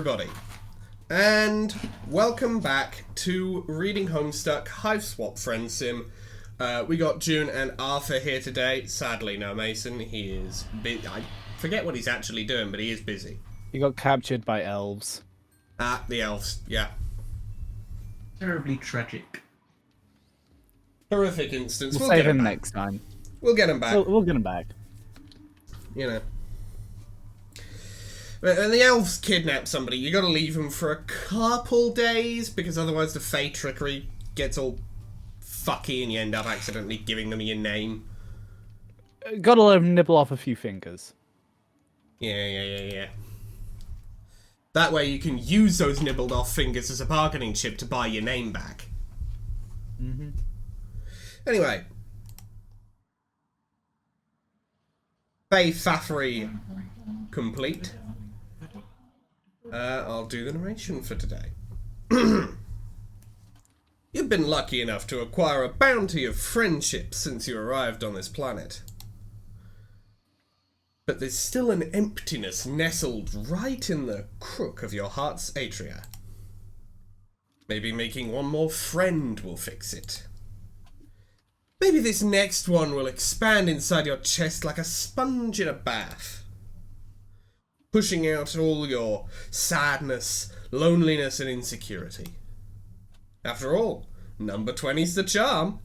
everybody, and welcome back to Reading Homestuck, Hiveswap Friendsim. We got June and Arthur here today. Sadly, no Mason. He is I forget what he's actually doing, but he is busy. He got captured by elves. Ah, the elves, yeah. Terribly tragic. Horrific instance. We'll save him next time. We'll get him back. We'll get him back. You know. When the elves kidnap somebody, you gotta leave them for a couple days, because otherwise the Fey trickery gets all fucky and you end up accidentally giving them your name. Gotta let him nibble off a few fingers. Yeah. That way you can use those nibbled off fingers as a bargaining chip to buy your name back. Mm-hmm. Anyway. Fey Faffery complete. I'll do the narration for today. You've been lucky enough to acquire a bounty of friendship since you arrived on this planet. But there's still an emptiness nestled right in the crook of your heart's atria. Maybe making one more friend will fix it. Maybe this next one will expand inside your chest like a sponge in a bath, pushing out all your sadness, loneliness, and insecurity. After all, number 20's the charm.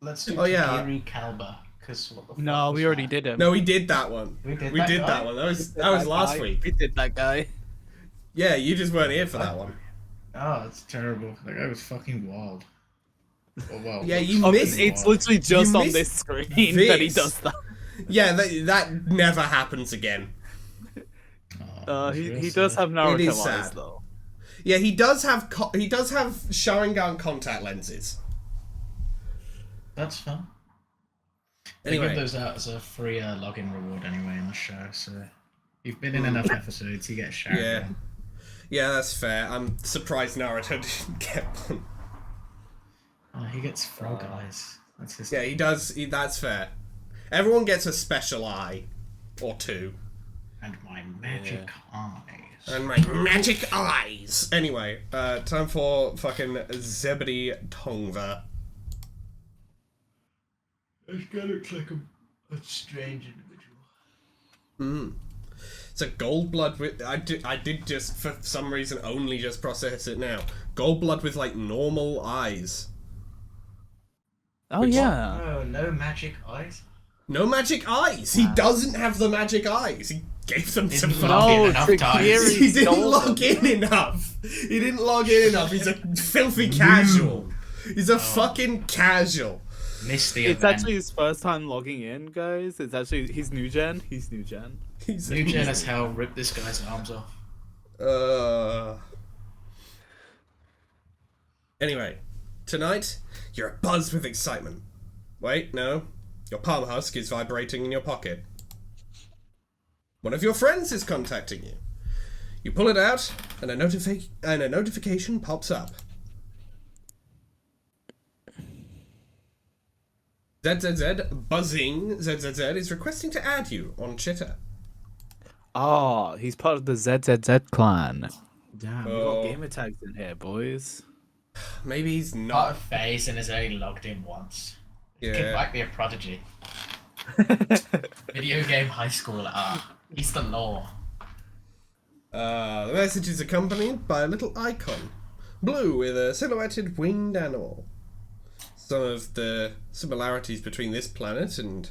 Let's do Kiri Kalba, because what the fuck No, we already did him. No, we did that one. We did that one. That was last week. We did that guy. Yeah, you just weren't here for that one. Oh, that's terrible. That guy was fucking wild. Oh, well. Yeah, you missed. It's literally just on this screen that he does that. Yeah, that never happens again. He does have Naruto It is eyes sad. though. Yeah, he does have Sharingan contact lenses. That's fun. Anyway. They give those out as a free login reward anyway in the show, so you've been in enough episodes, you get a shout. Yeah, that's fair. I'm surprised Naruto didn't get one. Oh, he gets frog eyes. That's his. Yeah, he does. That's fair. Everyone gets a special eye. Or two. And my magic eyes. And my magic eyes! Anyway, time for fucking Zebedee Tongva. This guy looks like a strange individual. It's a gold blood with... I did just, for some reason, only just process it now. Gold blood with, like, normal eyes. Oh yeah. Oh, no magic eyes? No magic eyes! He doesn't have the magic eyes! He gave them to No, Fakir. He didn't log in enough! He didn't log in enough! He's a filthy casual! He's a fucking casual! Missed the It's event. actually his first time logging in, guys. It's actually he's new gen. He's new gen. He's New gen as hell, rip this guy's arms off. Anyway, tonight, you're abuzz with excitement. Wait, no. Your palm husk is vibrating in your pocket. One of your friends is contacting you. You pull it out, and a notification pops up. ZZZ buzzing ZZZ is requesting to add you on Chitter. Oh, he's part of the ZZZ clan. Damn, we Oh. got gamer tags in here, boys. Maybe he's Part not. of face and has only logged in once. Kid Yeah. might be a prodigy. Video game high schooler. He's the law. The message is accompanied by a little icon. Blue with a silhouetted winged animal. Some of the similarities between this planet and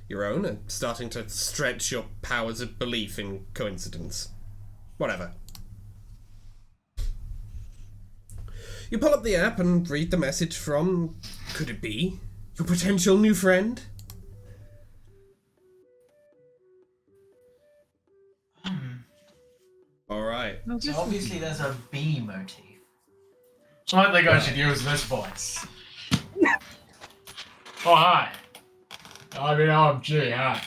your own are starting to stretch your powers of belief in coincidence. Whatever. You pull up the app and read the message from, could it be, your potential new friend? Alright. So obviously there's a B motif. So I think I should use this voice. Oh, hi. I'm in OMG, hi.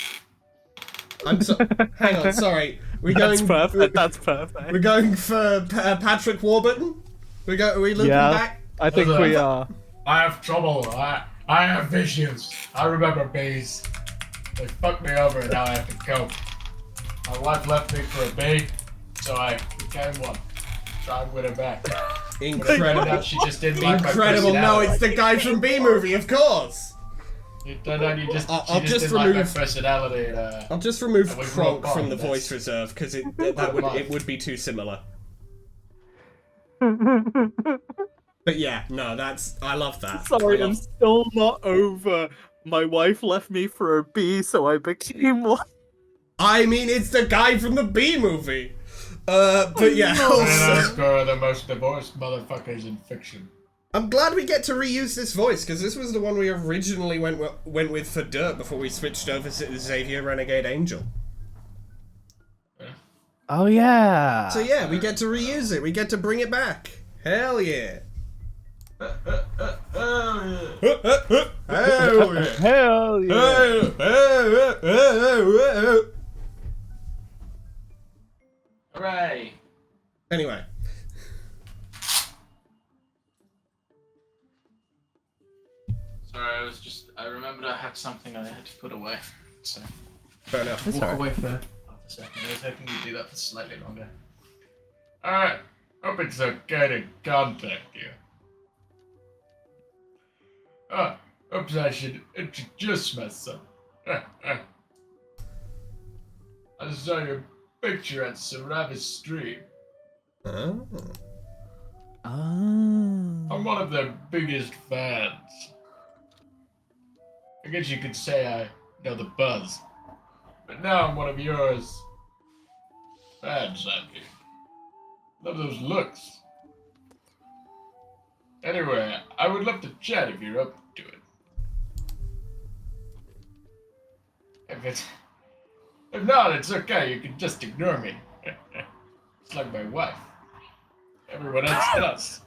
I'm so... Hang on, sorry. We're going... That's perfect. That's perfect. We're going for Patrick Warburton? Are we looking back? I think we are. I have trouble. I have visions. I remember bees. They fucked me over and now I have to cope. My wife left me for a B, so I became one. Try and win her back. Incredible. She just didn't like my Incredible. No, personality. it's the guy from B movie, of course. It turned out I'll she just didn't like my remove- personality. I'll just remove And we Kronk broke from the bonds. voice reserve because it would be too similar. But yeah, no, I love that. Sorry, I I'm love- still not over. My wife left me for a bee, so I became one. I mean, it's the guy from the B movie. But yeah, And also, those are the most divorced motherfuckers in fiction. I'm glad we get to reuse this voice because this was the one we originally went with for Dirt before we switched over to Xavier Renegade Angel. Oh yeah. So yeah, we get to reuse it. We get to bring it back. Hell yeah. Hell yeah. Hell yeah. Hooray! Anyway. Sorry, I remembered I had something I had to put away. So, Fair enough. That's walk alright. away for half a second. I was hoping you'd do that for slightly longer. Alright, hope it's okay to contact you. Oops, I should introduce myself. I saw your picture at Saravis Stream. Oh. I'm one of their biggest fans. I guess you could say I know the buzz. But now I'm one of yours. Fans, I mean. Love those looks. Anyway, I would love to chat if you're up to it. If not, it's okay. You can just ignore me. It's like my wife. Everyone else does.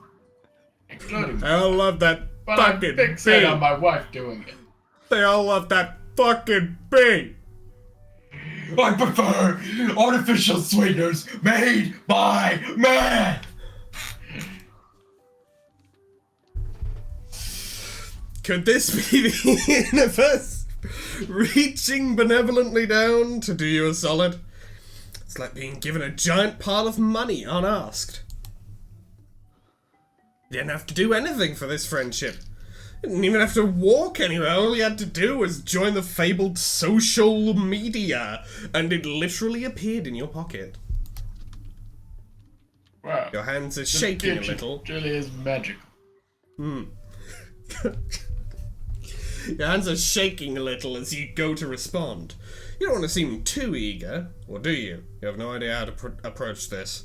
Including me. I love that But I'm fucking fixated bee. on my wife doing it. They all love that fucking bee. I prefer artificial sweeteners made by man! Could this be the universe reaching benevolently down to do you a solid? It's like being given a giant pile of money unasked. You didn't have to do anything for this friendship. You didn't even have to walk anywhere. All you had to do was join the fabled social media, and it literally appeared in your pocket. Wow. Your hands are shaking a little. It really is magical. Your hands are shaking a little as you go to respond. You don't want to seem too eager, or do you? You have no idea how to approach this.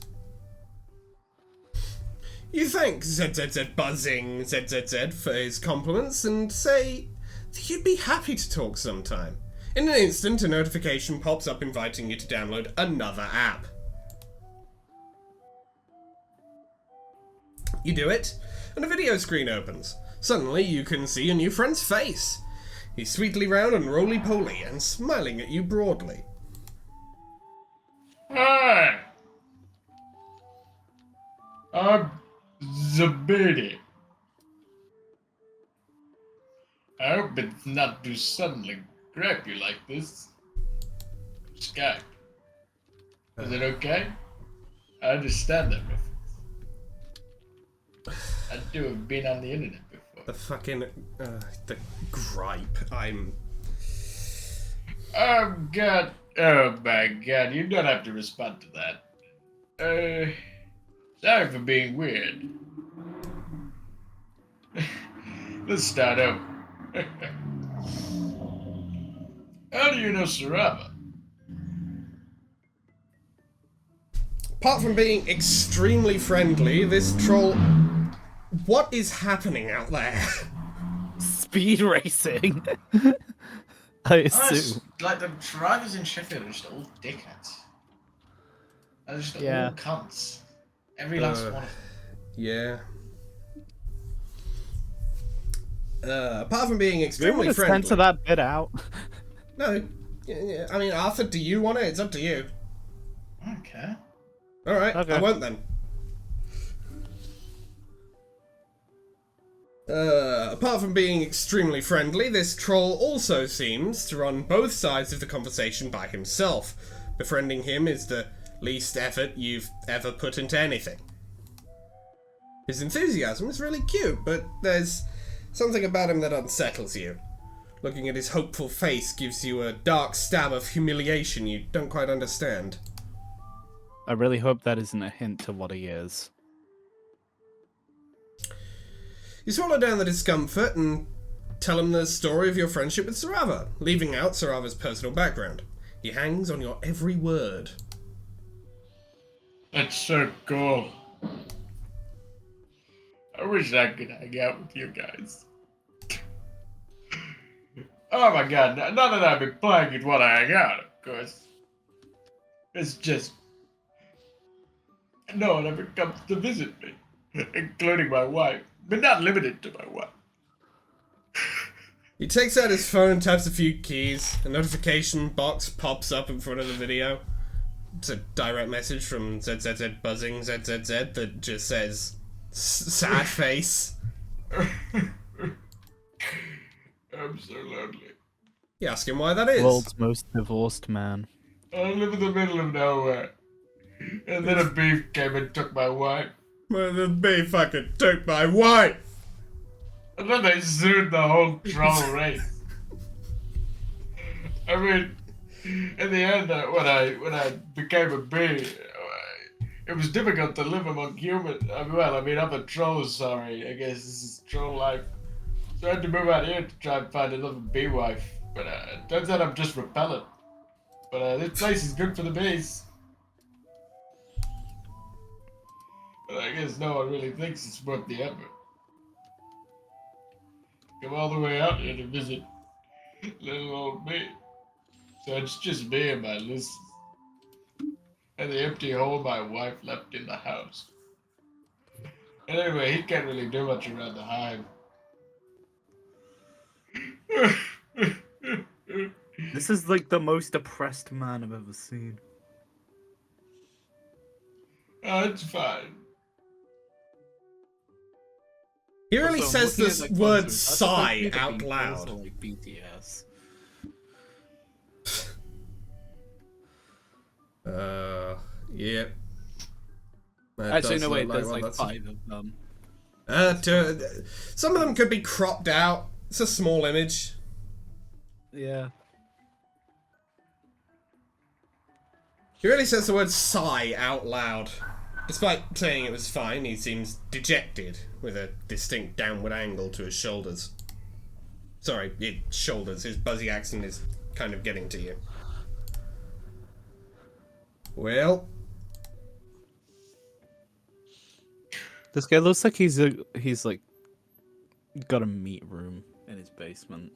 You thank ZZZ Buzzing ZZZ for his compliments and say that you'd be happy to talk sometime. In an instant, a notification pops up inviting you to download another app. You do it, and a video screen opens. Suddenly, you can see your new friend's face. He's sweetly round and roly-poly and smiling at you broadly. Hi! I'm Zabidi. I hope it's not too suddenly grab you like this. Skype. Is it okay? I understand that reference. I do have been on the internet before. The fucking, the gripe. God. Oh my god, you don't have to respond to that. Sorry for being weird. Let's start over. How do you know Sarava? Apart from being extremely friendly, this troll... What is happening out there? Speed racing. I assume. Like the drivers in Sheffield are just all dickheads. They're just Yeah. all cunts. Every last one of them. Yeah. Apart from being Do you extremely want to friendly... censor that bit out? No. Yeah, I mean, Arthur, do you want it? It's up to you. I don't care. Alright, Okay. I won't then. Apart from being extremely friendly, this troll also seems to run both sides of the conversation by himself, Befriending him is the least effort you've ever put into anything. His enthusiasm is really cute, but there's something about him that unsettles you. Looking at his hopeful face gives you a dark stab of humiliation you don't quite understand. I really hope that isn't a hint to what he is. You swallow down the discomfort and tell him the story of your friendship with Sarava, leaving out Sarava's personal background. He hangs on your every word. That's so cool. I wish I could hang out with you guys. Oh my god, not that I've been playing it while I hang out, of course. It's just... no one ever comes to visit me, including my wife, but not limited to my wife. He takes out his phone and taps a few keys. A notification box pops up in front of the video. It's a direct message from ZZZ Buzzing ZZZ that just says, sad face. I'm so lonely. You ask him why that is. World's most divorced man. I live in the middle of nowhere. And then a beef came and took my wife. Well, the bee fucking took my wife. And then they sued the whole troll race. I mean, in the end, when I became a bee, it was difficult to live among humans. Other trolls, sorry. I guess this is troll life. So I had to move out here to try and find another bee wife. But it turns out I'm just repellent. But this place is good for the bees. But I guess no one really thinks it's worth the effort. Come all the way out here to visit little old me. So it's just me and my list. And the empty hole my wife left in the house. And anyway, he can't really do much around the hive. This is like the most depressed man I've ever seen. Oh, it's fine. He really Also, says looking this at the word closers, that's sigh supposed to be out the loud. Beatles or, like BTS. Yep. That Actually, does no, look wait, there's one. like That's- 5 of them. Some of them could be cropped out. It's a small image. Yeah. He really says the word sigh out loud. Despite saying it was fine, he seems dejected, with a distinct downward angle to his shoulders. Sorry, his shoulders. His buzzy accent is kind of getting to you. Well, This guy looks like he's like got a meat room in his basement.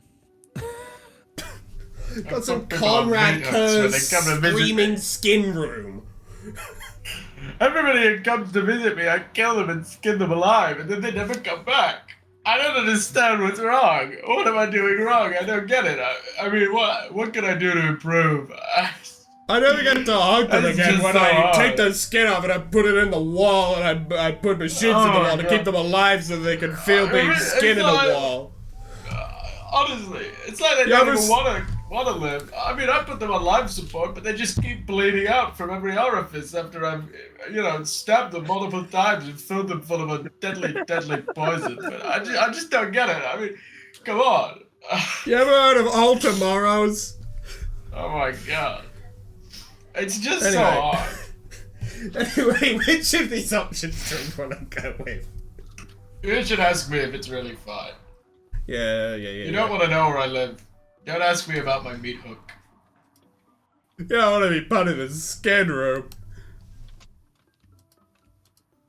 got some fuck people on Conrad meetups when Kerr's they come to visit screaming me. skin room. Everybody who comes to visit me, I kill them and skin them alive, and then they never come back. I don't understand what's wrong. What am I doing wrong? I don't get it. I mean, what can I do to improve? I never get to hug them That's again just when so I hard. take their skin off and I put it in the wall and I put machines in the Oh, wall to God. keep them alive so they can feel I being mean, skin in it's the like- wall. Honestly, it's like they You don't ever even want to live. I mean, I put them on life support, but they just keep bleeding out from every orifice after I've, stabbed them multiple times and filled them full of a deadly poison. But I just don't get it. I mean, come on. You ever heard of All Tomorrows? Oh my god. It's just Anyway. so hard. Anyway, which of these options do you want to go with? You should ask me if it's really fun. Yeah. You don't want to know where I live. Don't ask me about my meat hook. Yeah, I want to be part of the skin room.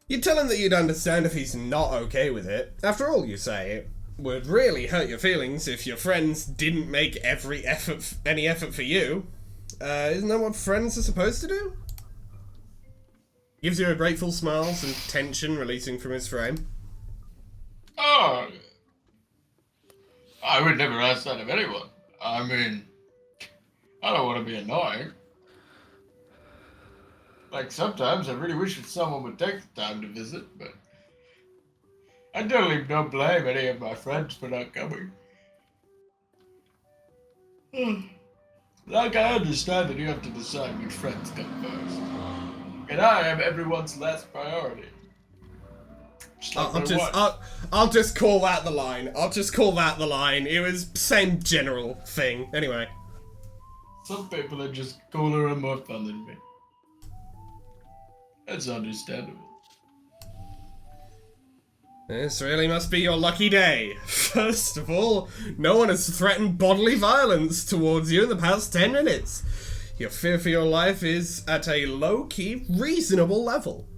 You tell him that you'd understand if he's not okay with it. After all, you say, it would really hurt your feelings if your friends didn't make any effort for you. Isn't that what friends are supposed to do? Gives you a grateful smile, some tension releasing from his frame. Oh, I would never ask that of anyone. I mean, I don't want to be annoying. Like, sometimes I really wish that someone would take the time to visit, but I totally don't blame any of my friends for not coming. Like, I understand that you have to decide which friends come first. And I am everyone's last priority. Just like my wife. I'll just call that the line. I'll just call that the line. It was same general thing. Anyway. Some people are just cooler and more fun than me. That's understandable. This really must be your lucky day. First of all, no one has threatened bodily violence towards you in the past 10 minutes. Your fear for your life is at a low-key, reasonable level.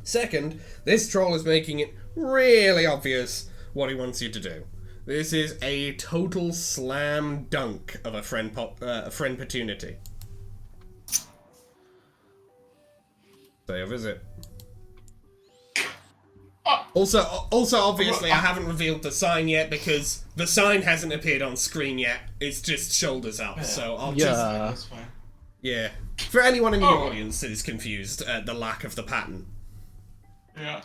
Second, this troll is making it really obvious what he wants you to do. This is a total slam dunk of a friend opportunity. Say your visit. Also, obviously, I haven't revealed the sign yet because the sign hasn't appeared on screen yet. It's just shoulders up, so I'll just... That's fine. Yeah. For anyone in the audience that is confused at the lack of the pattern. Yeah.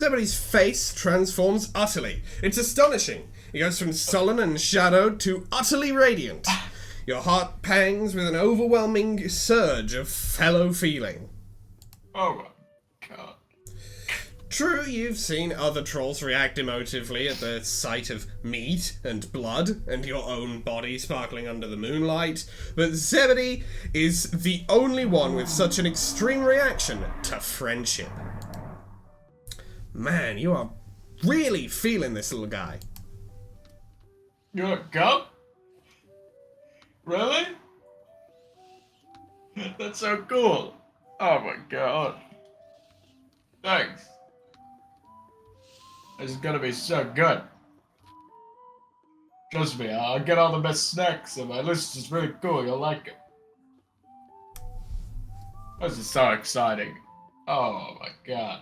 Somebody's face transforms utterly. It's astonishing. He goes from sullen and shadowed to utterly radiant. Your heart pangs with an overwhelming surge of fellow feeling. Oh my god. True, you've seen other trolls react emotively at the sight of meat and blood and your own body sparkling under the moonlight, but Zebedee is the only one with such an extreme reaction to friendship. Man, you are really feeling this little guy. You're a cub? Really? That's so cool. Oh my god. Thanks. This is gonna be so good. Trust me, I'll get all the best snacks and my list is really cool. You'll like it. This is so exciting. Oh my god.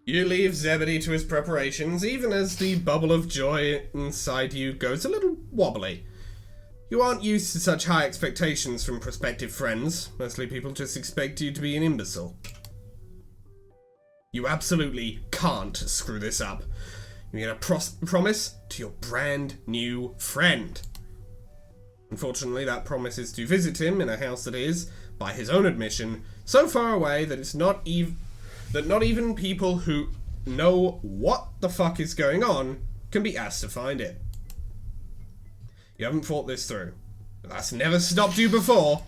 You leave Zebedee to his preparations, even as the bubble of joy inside you goes a little wobbly. You aren't used to such high expectations from prospective friends. Mostly people just expect you to be an imbecile. You absolutely can't screw this up. You get a promise to your brand new friend. Unfortunately, that promise is to visit him in a house that is, by his own admission, so far away that it's not even people who know what the fuck is going on can be asked to find it. You haven't thought this through, but that's never stopped you before.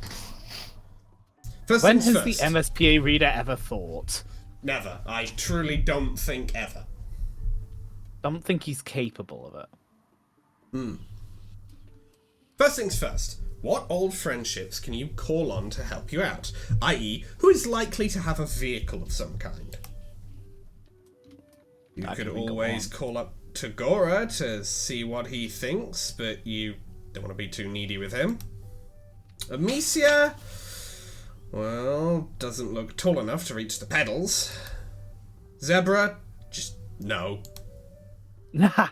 When has the MSPA reader ever thought? Never. I truly don't think ever. Don't think he's capable of it. First things first. What old friendships can you call on to help you out? I.e., who is likely to have a vehicle of some kind? You could always call up Tagora to see what he thinks, but you don't want to be too needy with him. Amicia, well, doesn't look tall enough to reach the pedals. Zebra, just no. Nah.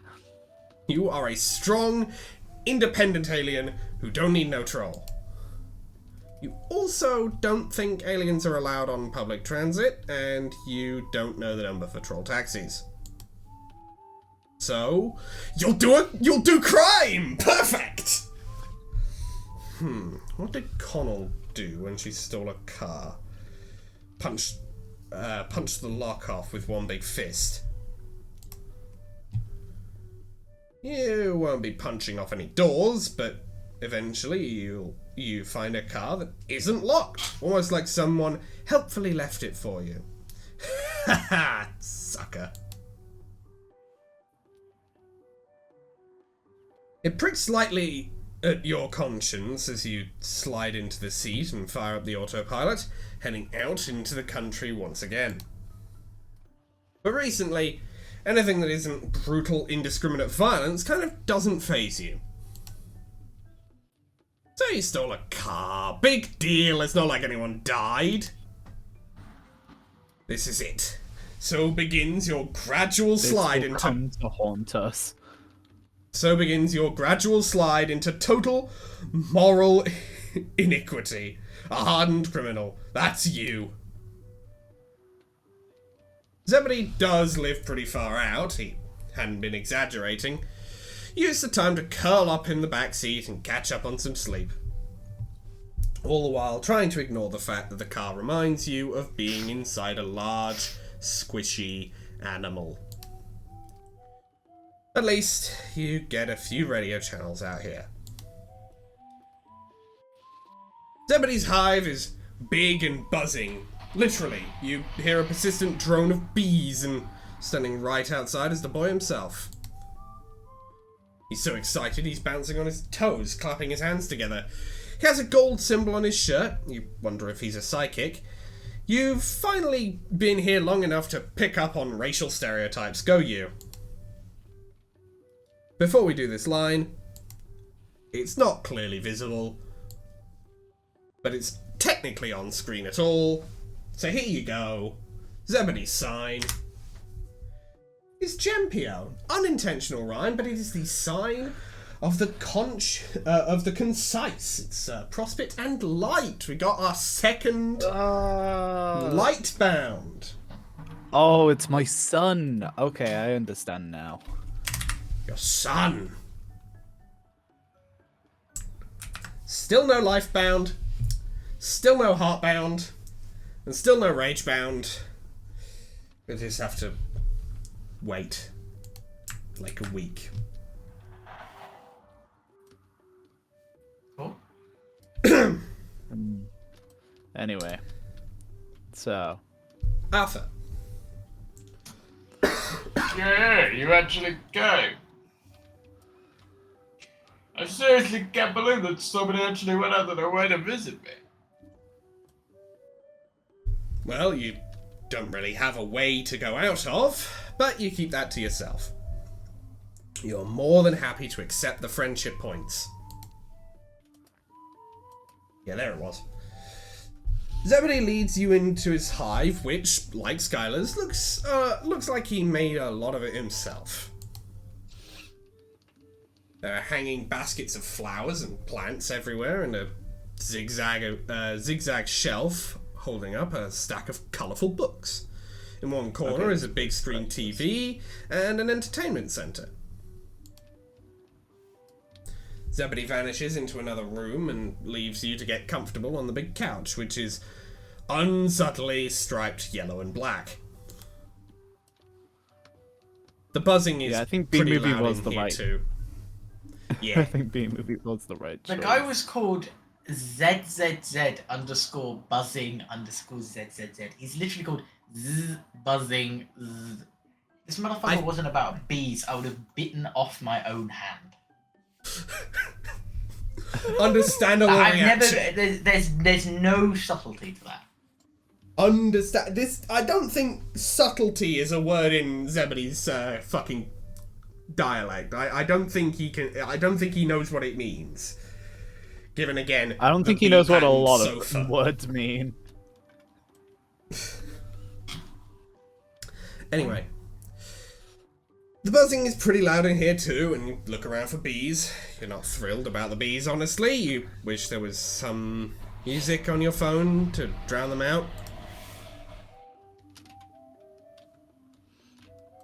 You are a strong, independent alien who don't need no troll. You also don't think aliens are allowed on public transit, and you don't know the number for troll taxis. So, you'll do crime! Perfect! What did Connell do when she stole a car? Punch the lock off with one big fist. You won't be punching off any doors, but eventually you find a car that isn't locked. Almost like someone helpfully left it for you. Haha, sucker. It pricks slightly at your conscience as you slide into the seat and fire up the autopilot, heading out into the country once again. But recently, anything that isn't brutal, indiscriminate violence kind of doesn't faze you. So you stole a car. Big deal. It's not like anyone died. This is it. So begins your gradual slide into... come to haunt us. So begins your gradual slide into total moral iniquity. A hardened criminal. That's you. Zebedee does live pretty far out. He hadn't been exaggerating, used the time to curl up in the back seat and catch up on some sleep. All the while trying to ignore the fact that the car reminds you of being inside a large, squishy animal. At least, you get a few radio channels out here. Zebedee's hive is big and buzzing. Literally, you hear a persistent drone of bees, and standing right outside is the boy himself. He's so excited he's bouncing on his toes, clapping his hands together. He has a gold symbol on his shirt. You wonder if he's a psychic. You've finally been here long enough to pick up on racial stereotypes, go you? Before we do this line, it's not clearly visible, but it's technically on screen at all. So here you go. Zebedee's sign is Gempio. Unintentional rhyme, but it is the sign of the concise. It's Prospect and Light. We got our second light bound. Oh, it's my son. Okay, I understand now. Your son. Still no life bound. Still no heart bound. And still no rage bound. We just have to wait like a week. Cool. Anyway, so Arthur. Yeah, you actually go. I seriously can't believe that somebody actually went out of their way to visit me. Well, you don't really have a way to go out of, but you keep that to yourself. You're more than happy to accept the friendship points. Yeah, there it was. Zebedee leads you into his hive, which, like Skylar's, looks like he made a lot of it himself. There are hanging baskets of flowers and plants everywhere, and a zigzag shelf holding up a stack of colourful books. In one corner is a big screen TV and an entertainment centre. Zebedee vanishes into another room and leaves you to get comfortable on the big couch, which is unsubtly striped yellow and black. The buzzing is I think pretty B-movie loud was in the here right. too. I Yeah. think B-movie was the right The choice. guy was called ZZZ_buzzing_ZZZ. He's literally called buzzing. This motherfucker wasn't about bees. I would have bitten off my own hand. Understandable reaction. There's no subtlety to that. Understand this. I don't think subtlety is a word in Zebedee's fucking dialect. I don't think he can. I don't think he knows what it means. Given again, I don't think he knows what a lot of words mean. Anyway, the buzzing is pretty loud in here too, and you look around for bees. You're not thrilled about the bees, honestly. You wish there was some music on your phone to drown them out.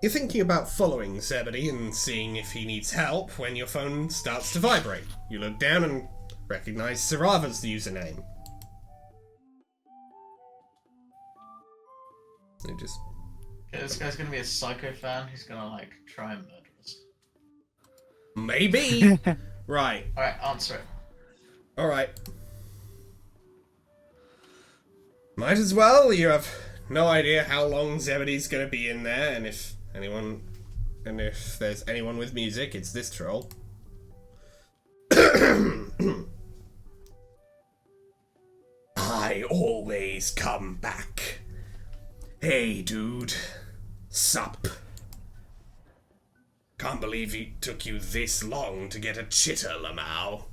You're thinking about following Zebedee and seeing if he needs help when your phone starts to vibrate. You look down and recognize Sarava's username. You just... Okay, this guy's gonna be a psycho fan who's gonna like try and murder us. Maybe! Right. Alright, answer it. Alright. Might as well. You have no idea how long Zebedee's gonna be in there, and if there's anyone with music, it's this troll. I always come back. Hey, dude. Sup? Can't believe it took you this long to get a chitter, Lamau.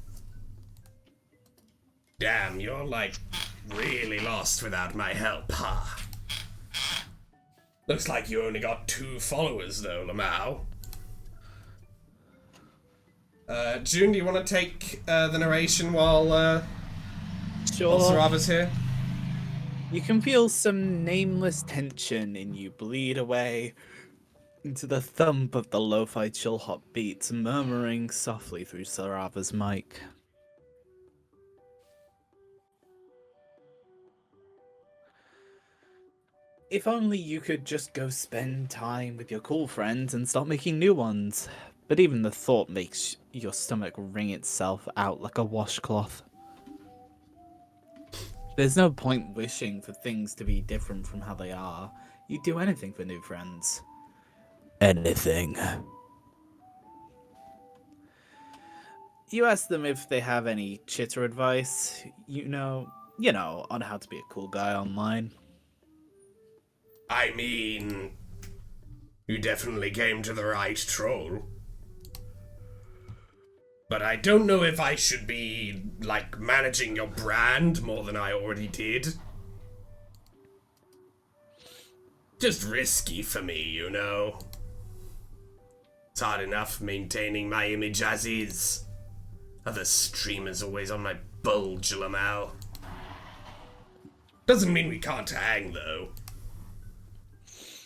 Damn, you're like really lost without my help, huh? Looks like you only got 2 followers though, Lamau. June, do you want to take the narration while Sarava's here? You can feel some nameless tension in you bleed away to the thump of the lo-fi chill hop beats murmuring softly through Sarava's mic. If only you could just go spend time with your cool friends and stop making new ones. But even the thought makes your stomach wring itself out like a washcloth. There's no point wishing for things to be different from how they are. You'd do anything for new friends. Anything. You ask them if they have any chitter advice, you know, on how to be a cool guy online. I mean, you definitely came to the right troll. But I don't know if I should be, like, managing your brand more than I already did. Just risky for me, you know. It's hard enough maintaining my image as is. Other streamers always on my bulge, Lamal. Doesn't mean we can't hang, though.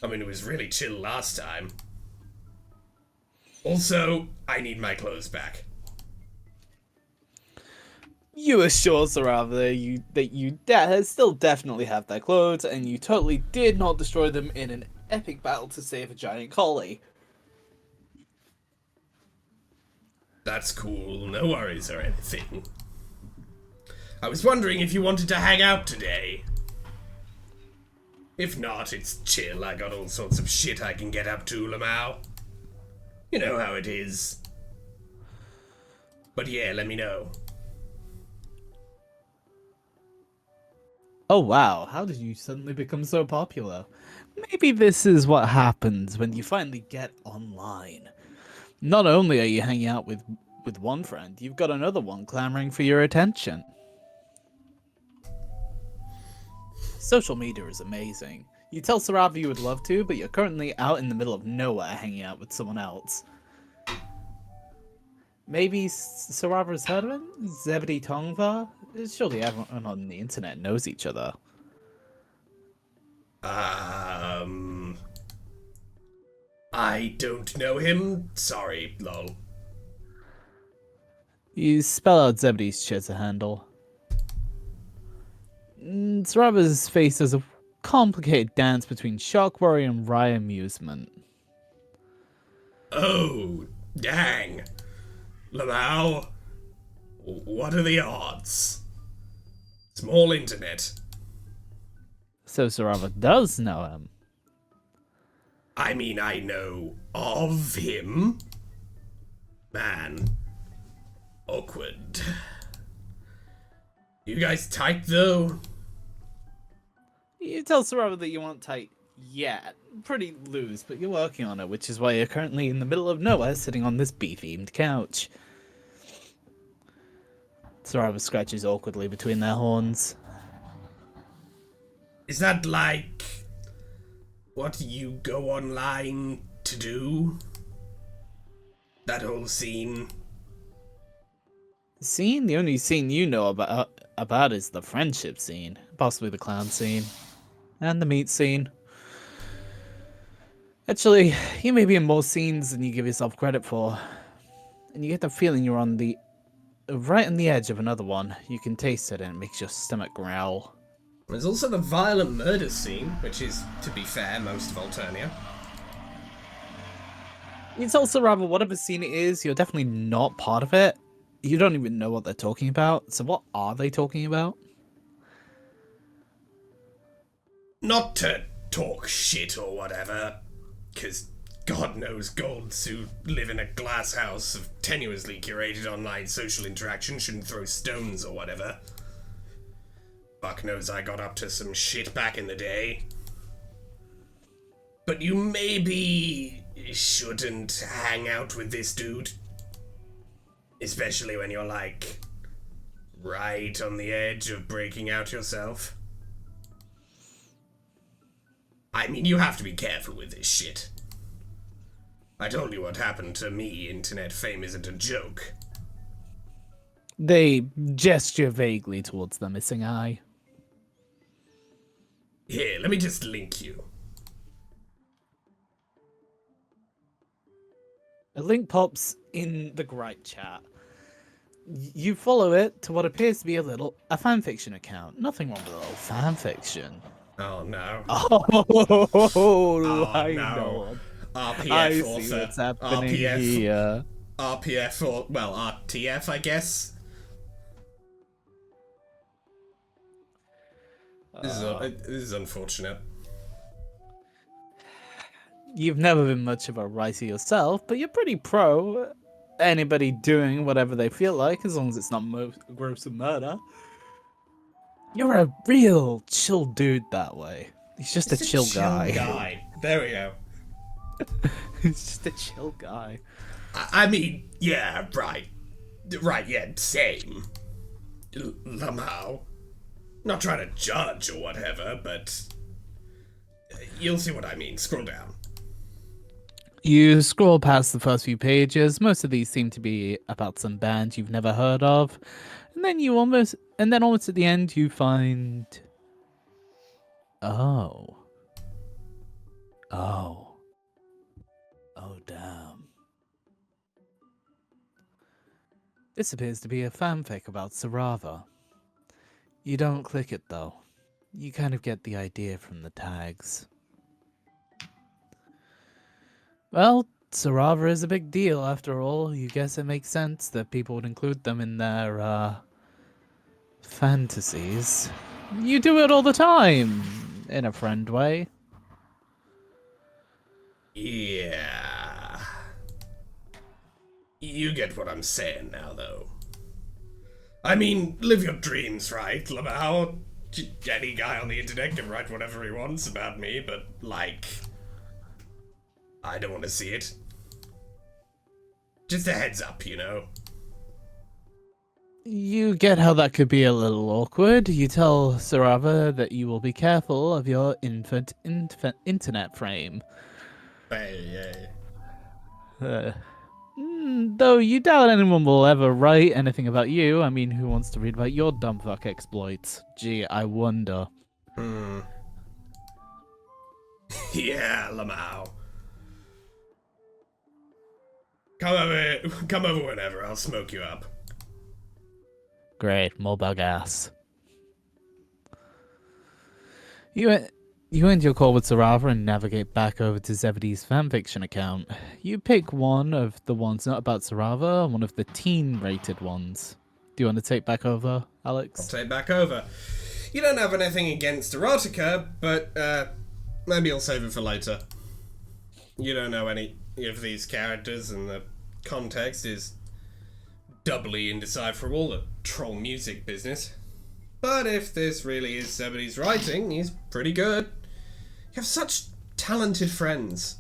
I mean, it was really chill last time. Also, I need my clothes back. You assure Sarava that you still definitely have their clothes, and you totally did not destroy them in an epic battle to save a giant collie. That's cool, no worries or anything. I was wondering if you wanted to hang out today. If not, it's chill. I got all sorts of shit I can get up to, Lamau. You know how it is. But yeah, let me know. Oh wow, how did you suddenly become so popular? Maybe this is what happens when you finally get online. Not only are you hanging out with one friend, you've got another one clamoring for your attention. Social media is amazing. You tell Sarava you would love to, but you're currently out in the middle of nowhere hanging out with someone else. Maybe Sarava's heard of him? Zebedee Tongva? Surely everyone on the internet knows each other. I don't know him. Sorry, lol. You spell out Zebedee's Twitter handle. Sarava's face does a complicated dance between shock, worry, and wry amusement. Oh, dang. Lamau, what are the odds? Small internet. So Sarava does know him. I mean, I know of him. Man. Awkward. You guys tight, though? You tell Sarava that you aren't tight yet. Pretty loose, but you're working on it, which is why you're currently in the middle of nowhere sitting on this bee-themed couch. Sarava scratches awkwardly between their horns. Is that like what you go online to do? That whole scene? Scene? The only scene you know about is the friendship scene. Possibly the clown scene. And the meat scene. Actually, you may be in more scenes than you give yourself credit for. And you get the feeling you're on the right on the edge of another one. You can taste it and it makes your stomach growl. There's also the violent murder scene, which is, to be fair, most of Alternia. It's also rather whatever scene it is, you're definitely not part of it. You don't even know what they're talking about. So what are they talking about? Not to talk shit or whatever, because God knows golds who live in a glass house of tenuously curated online social interaction shouldn't throw stones or whatever. Fuck knows I got up to some shit back in the day. But you maybe shouldn't hang out with this dude. Especially when you're like, right on the edge of breaking out yourself. I mean, you have to be careful with this shit. I told you what happened to me. Internet fame isn't a joke. They gesture vaguely towards the missing eye. Here, let me just link you. A link pops in the gripe chat. You follow it to what appears to be a fanfiction account. Nothing wrong with a little fanfiction. Oh no. Oh, I no. know. RPF I see author. what's happening RPF. here. RPF or, well, RTF, I guess. This is unfortunate. You've never been much of a writer yourself, but you're pretty pro anybody doing whatever they feel like, as long as it's not gross murder. You're a real chill dude that way. He's just a chill guy. There we go. He's just a chill guy. I mean, yeah, right. Right, yeah, same. Somehow. Not trying to judge or whatever, but you'll see what I mean. Scroll down. You scroll past the first few pages. Most of these seem to be about some band you've never heard of. And then almost at the end you find Oh, damn. This appears to be a fanfic about Sarava. You don't click it though. You kind of get the idea from the tags. Well, Sarava is a big deal after all. You guess it makes sense that people would include them in their, fantasies. You do it all the time, in a friend way. Yeah. You get what I'm saying now, though. I mean, live your dreams, right, Lamau? Any guy on the internet can write whatever he wants about me, but, like, I don't want to see it. Just a heads up, you know? You get how that could be a little awkward. You tell Sarava that you will be careful of your internet frame. Hey. Though you doubt anyone will ever write anything about you. I mean, who wants to read about your dumb fuck exploits? Gee, I wonder. Yeah, Lamau. Come over whenever, I'll smoke you up. Great, more bug ass. You end your call with Sarava and navigate back over to Zebedee's fanfiction account. You pick one of the ones not about Sarava, one of the teen-rated ones. Do you want to take back over, Alex? I'll take back over. You don't have anything against erotica, but maybe I'll save it for later. You don't know any of these characters, and the context is doubly indecipherable, the troll music business. But if this really is Zebedee's writing, he's pretty good. You have such talented friends.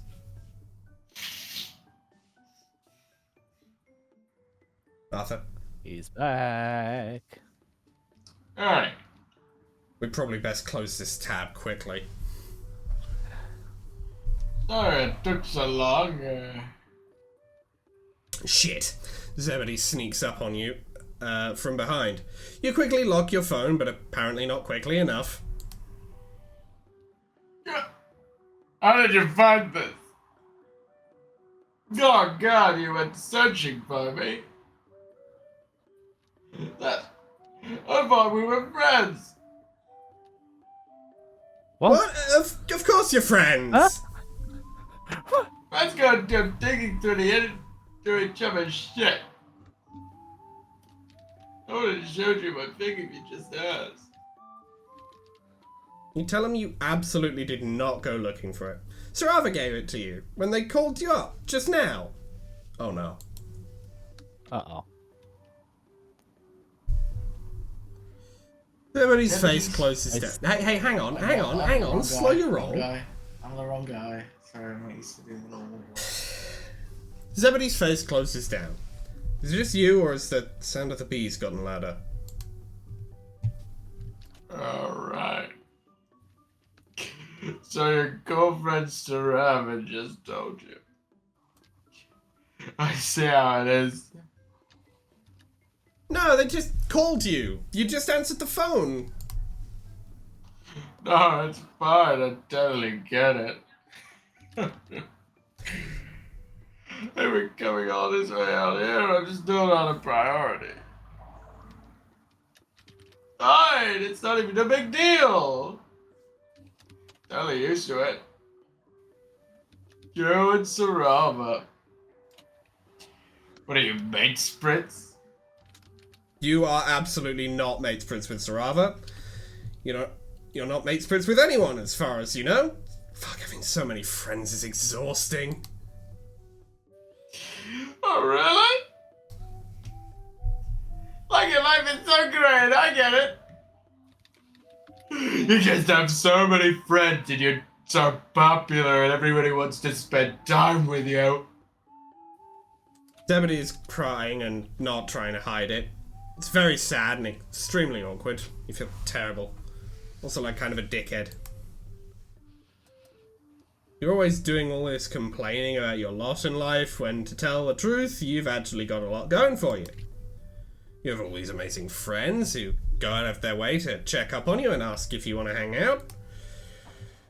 Arthur? He's back. Alright. We'd probably best close this tab quickly. Sorry it took so long. Shit. Zebedee sneaks up on you from behind. You quickly lock your phone, but apparently not quickly enough. How did you find this? Oh God, you went searching for me. I thought we were friends. What? Of course you're friends! Huh? Let's go do digging through each other's shit. I would have showed you my thing if you just asked. You tell him you absolutely did not go looking for it. Sarava gave it to you when they called you up just now. Oh no. Uh-oh. Everybody's face closes down. Hey, hang on. Slow your roll. I'm the wrong guy. Sorry, I'm not used to doing the wrong. Zebedee's face closes down. Is it just you, or has the sound of the bees gotten louder? Alright. So your girlfriend Sarava just told you. I see how it is. No, they just called you. You just answered the phone. No, it's fine. I totally get it. They were coming all this way out here. I'm just doing it on a priority. Fine, it's not even a big deal. Totally used to it. You and Sarava. What are you, mates, Spritz? You are absolutely not mates Prince with Sarava. You're not mates Prince with anyone, as far as you know. Fuck, having so many friends is exhausting. Oh, really? Like your life is so great, I get it. You just have so many friends and you're so popular and everybody wants to spend time with you. Zebedee is crying and not trying to hide it. It's very sad and extremely awkward. You feel terrible. Also like kind of a dickhead. You're always doing all this complaining about your lot in life when, to tell the truth, you've actually got a lot going for you. You have all these amazing friends who go out of their way to check up on you and ask if you want to hang out.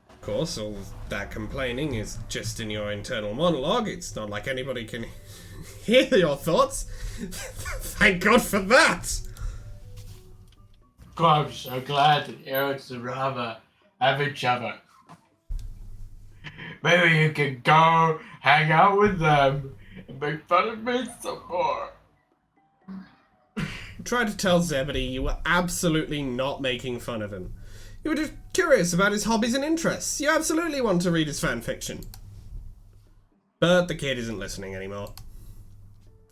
Of course, all that complaining is just in your internal monologue. It's not like anybody can hear your thoughts. Thank God for that! God, I'm so glad that you and Sarava have each other. Maybe you can go hang out with them and make fun of me some more. Tried to tell Zebedee you were absolutely not making fun of him. You were just curious about his hobbies and interests. You absolutely want to read his fanfiction. But the kid isn't listening anymore.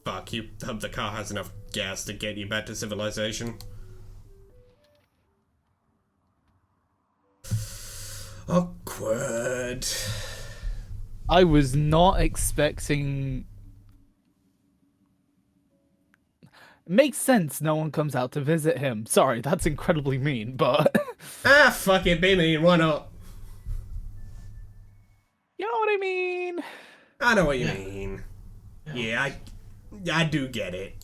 Fuck, you hope the car has enough gas to get you back to civilization. Awkward. I was not expecting... It makes sense no one comes out to visit him. Sorry, that's incredibly mean, but... Ah, fuck it, be mean, why not? You know what I mean? I know what you mean. Yeah, I do get it.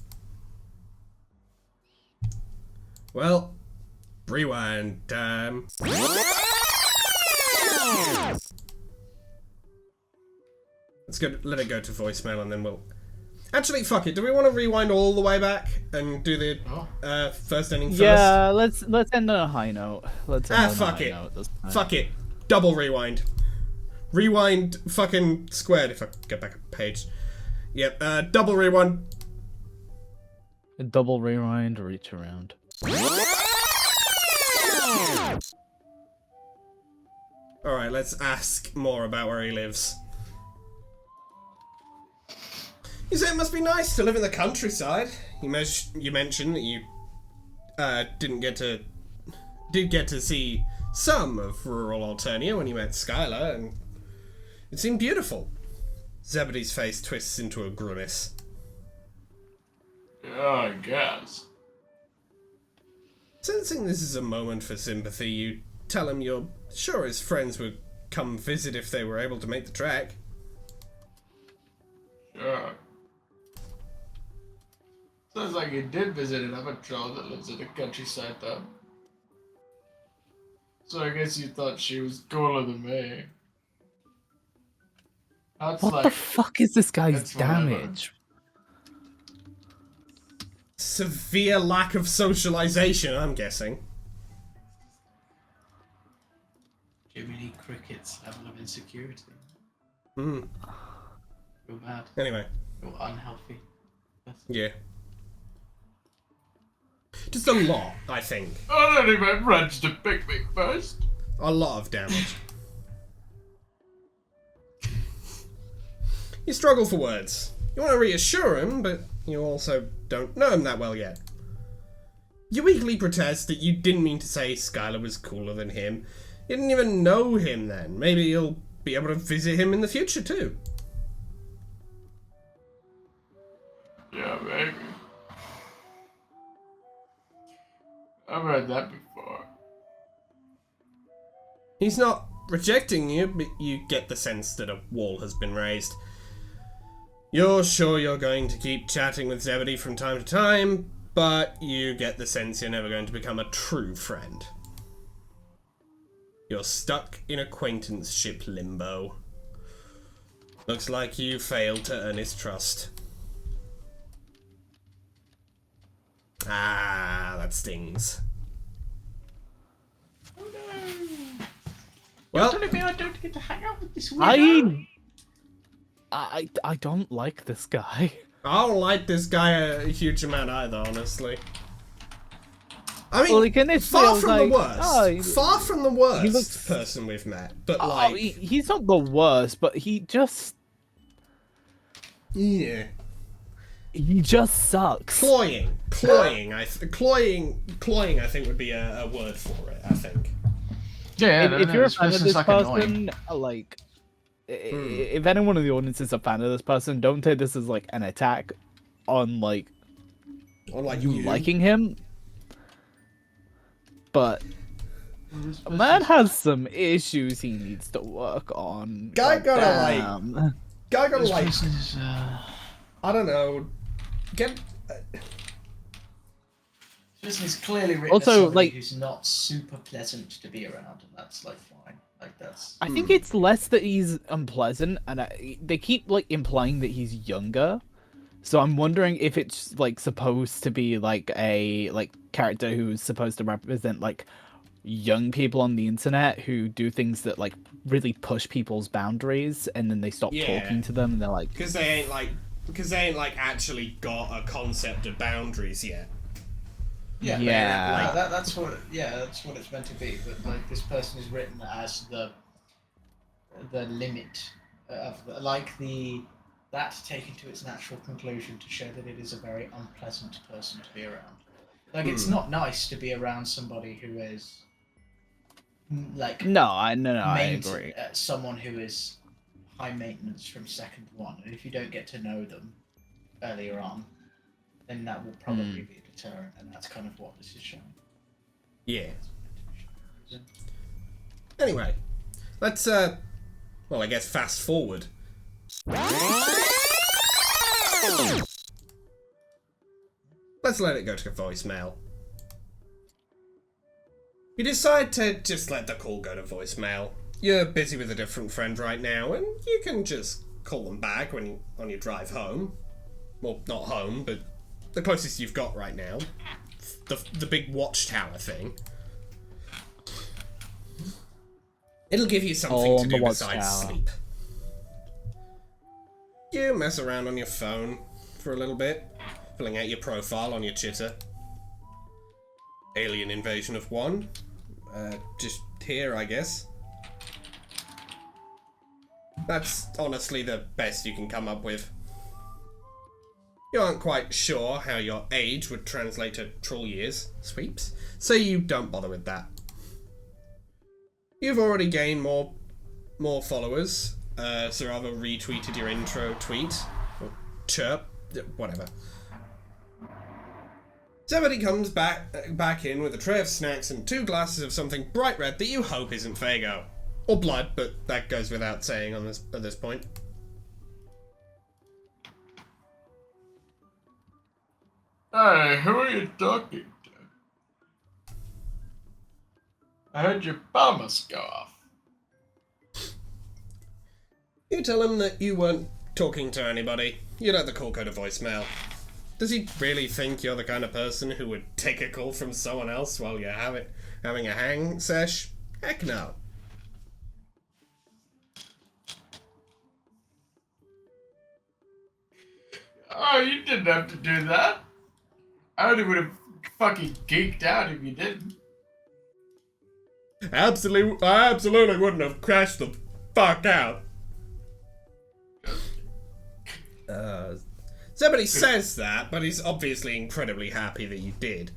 Well, rewind time. Let's go. Let it go to voicemail, and then we'll. Actually, fuck it. Do we want to rewind all the way back and do the first ending first? Yeah, let's end on a high note. Let's end on fuck a high it. note this time. Fuck it. Double rewind. Rewind fucking squared. If I get back a page. Yep. Double rewind. A double rewind, reach around. All right. Let's ask more about where he lives. You say it must be nice to live in the countryside. You mentioned that you did get to see some of rural Alternia when you met Skylar, and it seemed beautiful. Zebedee's face twists into a grimace. Yeah, I guess. Sensing this is a moment for sympathy, you tell him you're sure his friends would come visit if they were able to make the trek. Sure. Sounds like you did visit another troll that lives in the countryside, though. So I guess you thought she was cooler than me. That's What like, the fuck is this guy's that's whatever. damage? Severe lack of socialization, I'm guessing. Jiminy Cricket's level of insecurity. Hmm. Real bad. Anyway. Real unhealthy. Yeah. Just a lot, I think. I don't need my friends to pick me first. A lot of damage. You struggle for words. You want to reassure him, but you also don't know him that well yet. You weakly protest that you didn't mean to say Skylar was cooler than him. You didn't even know him then. Maybe you'll be able to visit him in the future too. Yeah, maybe. I've heard that before. He's not rejecting you, but you get the sense that a wall has been raised. You're sure you're going to keep chatting with Zebedee from time to time, but you get the sense you're never going to become a true friend. You're stuck in acquaintanceship limbo. Looks like you failed to earn his trust. Ah, that stings. Oh no! Well, Don't mean I don't get to hang out with this weirdo. I don't like this guy. I don't like this guy a huge amount either, honestly. I mean, Well, like, initially I far was from like, the worst. oh, Far from the worst looks- person we've met, but Oh, like, he's not the worst, but he just yeah, sucks. cloying. I think would be a word for it. I think. Yeah, If you're a this fan of person's this like person, annoying. like, if anyone in the audience is a fan of this person, don't take this as like an attack on like Or like you liking him. But man has some issues he needs to work on. Guy gotta, Goddamn. Guy gotta This like, person is, I don't know, get. This is clearly written Also, as somebody like- who's not super pleasant to be around, and that's like fine. Like that's. I think it's less that he's unpleasant, and they keep like implying that he's younger. So I'm wondering if it's like supposed to be like a character who's supposed to represent like young people on the internet who do things that like really push people's boundaries, and then they stop Yeah. talking to them, and they're like, Because they ain't like actually got a concept of boundaries yet. Yeah, Yeah. like, that's what it's meant to be. But like this person is written as the limit of that taken to its natural conclusion to show that it is a very unpleasant person to be around. Like it's not nice to be around somebody who is like no, I agree. someone who is high maintenance from second one, and if you don't get to know them earlier on, then that will probably be a deterrent, and that's kind of what this is showing. Yeah. Anyway, let's well, I guess fast forward. Let's let it go to voicemail. You decide to just let the call go to voicemail. You're busy with a different friend right now, and you can just call them back on your drive home. Well, not home, but the closest you've got right now. The big watchtower thing. It'll give you something to on the do besides watchtower. sleep. You mess around on your phone for a little bit, filling out your profile on your chitter. Alien Invasion of One. Just here, I guess. That's honestly the best you can come up with. You aren't quite sure how your age would translate to troll years, sweeps, so you don't bother with that. You've already gained more followers. Sarava retweeted your intro tweet, or chirp, whatever. Somebody comes back in with a tray of snacks and 2 glasses of something bright red that you hope isn't Fago. Or blood, but that goes without saying at this point. Hey, who are you talking to? I heard your bell must go off. You tell him that you weren't talking to anybody. You let the call go to voicemail. Does he really think you're the kind of person who would take a call from someone else while you're having a hang sesh? Heck no. Oh, you didn't have to do that. I only would have fucking geeked out if you didn't. I absolutely wouldn't have crashed the fuck out. Somebody says that, but he's obviously incredibly happy that you did.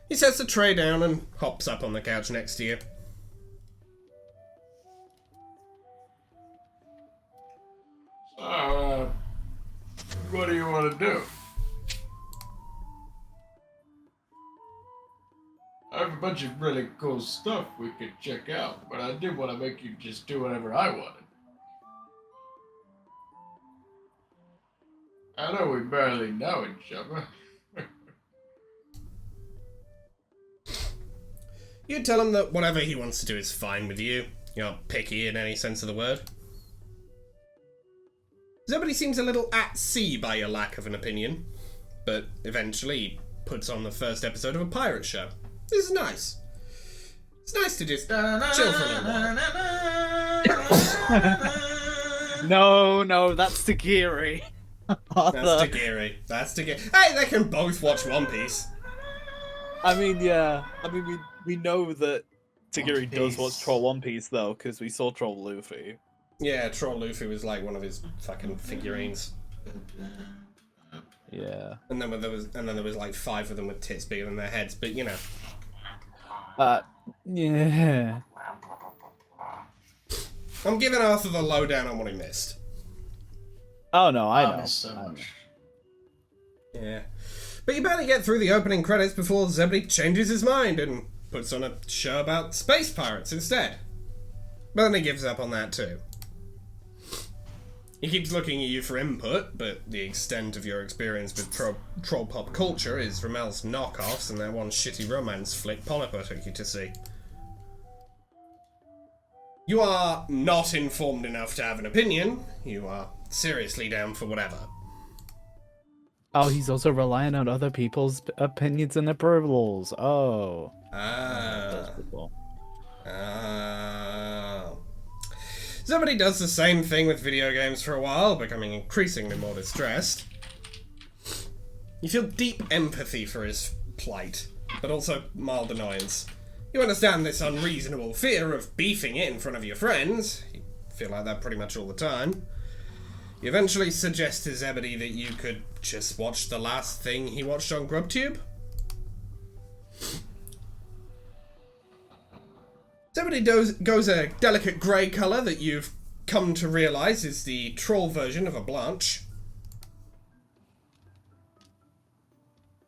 He sets the tray down and hops up on the couch next to you. So, what do you want to do? I have a bunch of really cool stuff we could check out, but I did want to make you just do whatever I wanted. I know we barely know each other. You tell him that whatever he wants to do is fine with you. You're not picky in any sense of the word. Zebedee seems a little at sea by your lack of an opinion, but eventually puts on the first episode of a pirate show. This is nice. It's nice to just chill for a little while. No, that's Tagiri. That's Tagiri. That's Tagiri. Hey, they can both watch One Piece. I mean, yeah. I mean, we know that Tagiri does Piece. watch Troll One Piece, though, because we saw Troll Luffy. Yeah, Troll Luffy was like one of his fucking figurines. Yeah. And then there was like 5 of them with tits bigger than their heads, but you know. Yeah. I'm giving Arthur the lowdown on what he missed. Oh, no, I I know. missed so much. Yeah. But you better get through the opening credits before Zebedee changes his mind and puts on a show about space pirates instead. But then he gives up on that too. He keeps looking at you for input, but the extent of your experience with troll pop culture is Ramel's knockoffs and that one shitty romance flick Polyper took you to see. You are not informed enough to have an opinion. You are seriously down for whatever. Oh, he's also relying on other people's opinions and approvals. Oh. Those people. Somebody does the same thing with video games for a while, becoming increasingly more distressed. You feel deep empathy for his plight, but also mild annoyance. You understand this unreasonable fear of beefing it in front of your friends. You feel like that pretty much all the time. You eventually suggest to Zebedee that you could just watch the last thing he watched on GrubTube. Zebedee goes a delicate grey colour that you've come to realise is the troll version of a Blanche.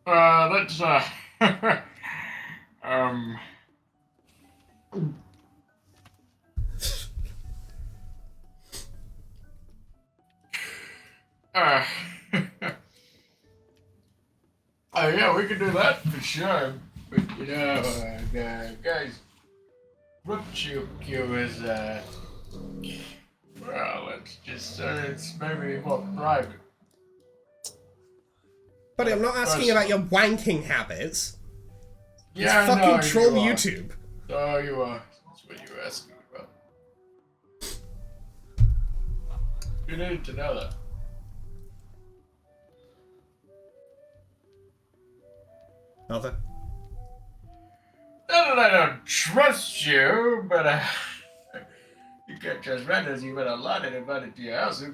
Let's, oh yeah, we can do that for sure. But you know, guys, RookQ is well, let's just say it's maybe more private. Buddy, I'm not asking about your wanking habits. Yeah, It's fucking no, troll you are. YouTube. Oh, you are. That's what you were asking about. You need to know that. Arthur? Not that I don't trust you, but you can't trust renters. You've been a lot invited to your house. Who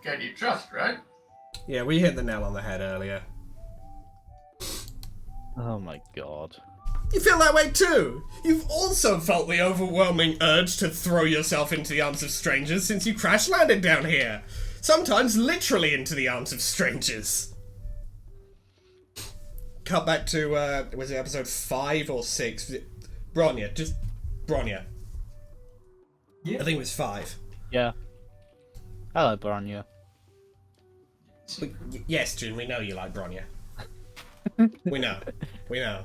can you trust, right? Yeah, we hit the nail on the head earlier. Oh my god. You feel that way too! You've also felt the overwhelming urge to throw yourself into the arms of strangers since you crash landed down here. Sometimes literally into the arms of strangers. Cut back to, was it episode 5 or 6? Was it Bronya? Just Bronya. Yeah. I think it was 5. Yeah. I like Bronya. Yes, June, we know you like Bronya. We know. We know.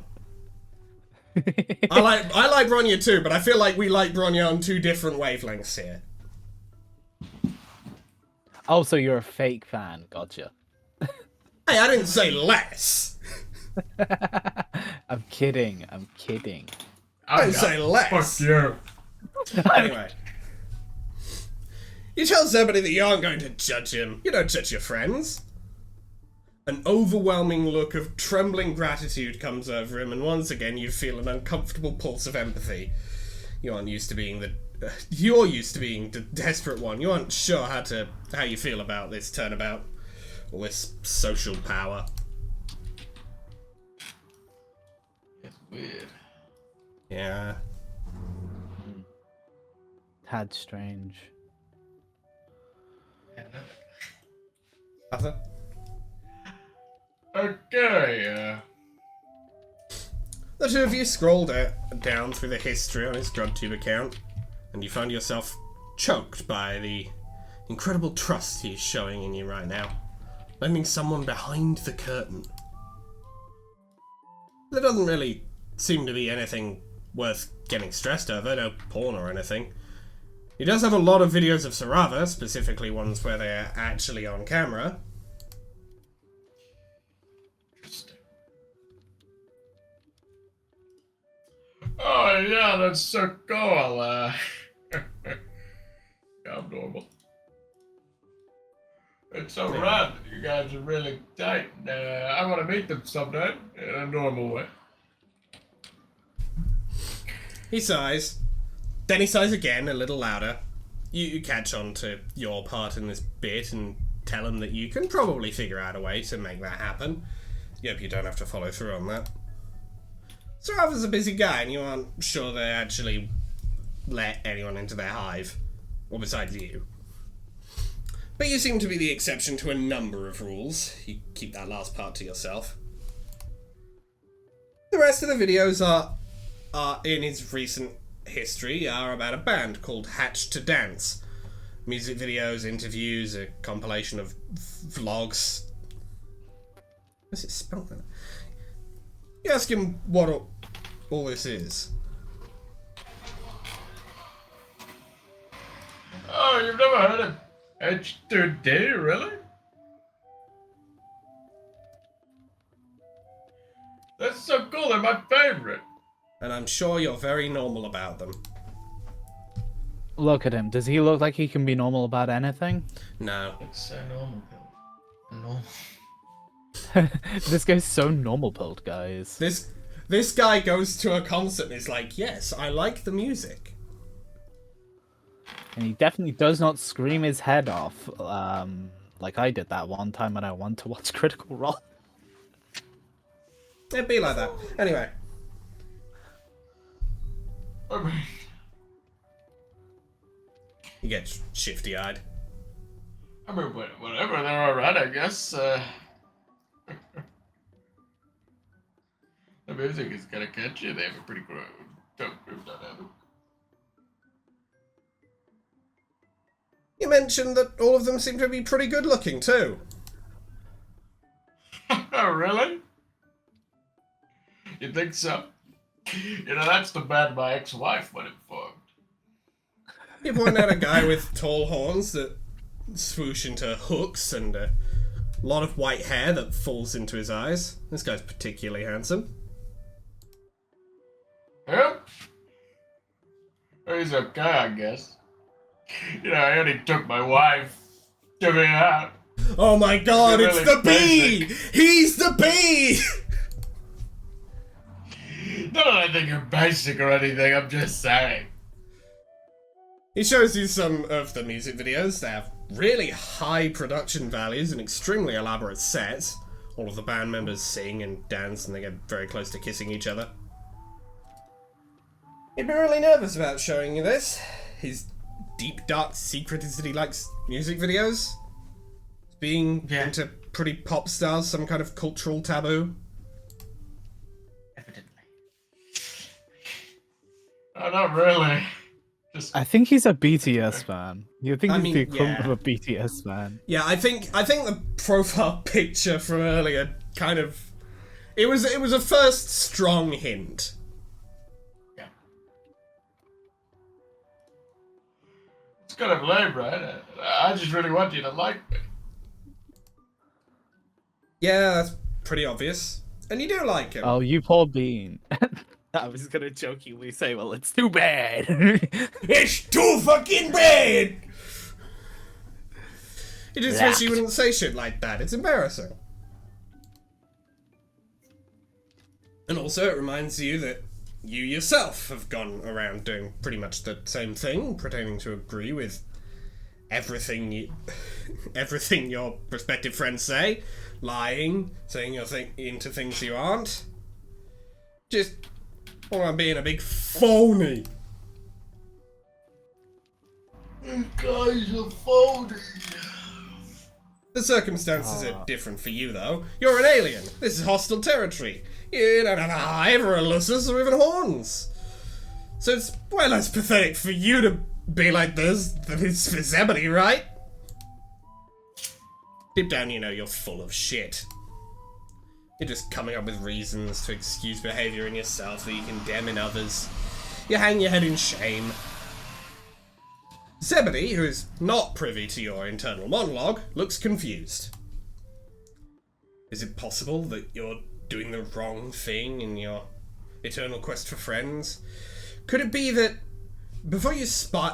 I like Bronya too, but I feel like we like Bronya on 2 different wavelengths here. Oh, so you're a fake fan. Gotcha. Hey, I didn't say less. I'm kidding. I didn't say less. Fuck you. Anyway. You tell Zebedee that you aren't going to judge him. You don't judge your friends. An overwhelming look of trembling gratitude comes over him, and once again you feel an uncomfortable pulse of empathy. You aren't used to being the... you're used to being the desperate one. You aren't sure how you feel about this turnabout. All this social power. It's weird. Yeah. Tad strange. Arthur? Okay, The 2 of you scrolled down through the history on his GrubTube account, and you find yourself choked by the incredible trust he's showing in you right now, lending someone behind the curtain. There doesn't really seem to be anything worth getting stressed over, no porn or anything. He does have a lot of videos of Sarava, specifically ones where they are actually on camera. Interesting. Oh yeah, that's so cool. Yeah, I'm normal. It's so rad that you guys are really tight. I want to meet them someday in a normal way. He sighs. Then he sighs again, a little louder. You catch on to your part in this bit and tell him that you can probably figure out a way to make that happen. Yep, you don't have to follow through on that. Sarava's a busy guy and you aren't sure they actually let anyone into their hive. Or besides you. But you seem to be the exception to a number of rules. You keep that last part to yourself. The rest of the videos are in his recent history are about a band called Hatch to Dance. Music videos, interviews, a compilation of vlogs. What's it spelled there? You ask him what all this is. Oh, you've never heard of H2D, really? That's so cool, they're my favorite. And I'm sure you're very normal about them. Look at him. Does he look like he can be normal about anything? No. It's so normal, Bill. Normal. This guy's so normal pilled, guys. This guy goes to a concert and is like, yes, I like the music. And he definitely does not scream his head off, like I did that one time when I wanted to watch Critical Role. It'd be like that. Anyway. I mean, He gets shifty-eyed. Whatever, they're alright, I guess. The music is kind of catchy. They have a pretty dope group dynamic. You mentioned that all of them seem to be pretty good looking too. Oh, really? You think so? You know, that's the band my ex-wife when it formed. You point out a guy with tall horns that swoosh into hooks and a lot of white hair that falls into his eyes. This guy's particularly handsome. Him? He's okay, I guess. You know, he only took my wife to me out. Oh my god, You're it's really the bee! basic. He's the bee! Not that I think you're basic or anything, I'm just saying. He shows you some of the music videos. They have really high production values and extremely elaborate sets. All of the band members sing and dance and they get very close to kissing each other. He'd be really nervous about showing you this. His deep, dark secret is that he likes music videos. Being into pretty pop stars, some kind of cultural taboo. Evidently. Oh, not really. Just I think he's a BTS fan. You think I he's mean, the equivalent yeah. of a BTS fan? Yeah, I think the profile picture from earlier kind of it was a first strong hint. Yeah. it's kind of lame, right? I just really want you to like me. Yeah, that's pretty obvious. And you do like him. Oh, you poor bean. I was gonna jokingly say, well, it's too bad. It's too fucking bad! You just wish you wouldn't say shit like that. It's embarrassing. And also, it reminds you that you yourself have gone around doing pretty much the same thing, pretending to agree with everything everything your prospective friends say, lying, saying you're into things you aren't. Just all around being a big phony. You guys are phony. The circumstances are different for you, though. You're an alien. This is hostile territory. You don't have a hive or a lusus or even horns. So it's way less pathetic for you to be like this than it's for Zebedee, right? Deep down, you know you're full of shit. You're just coming up with reasons to excuse behavior in yourself that you condemn in others. You hang your head in shame. Zebedee, who is not privy to your internal monologue, looks confused. Is it possible that you're doing the wrong thing in your eternal quest for friends? Could it be that before you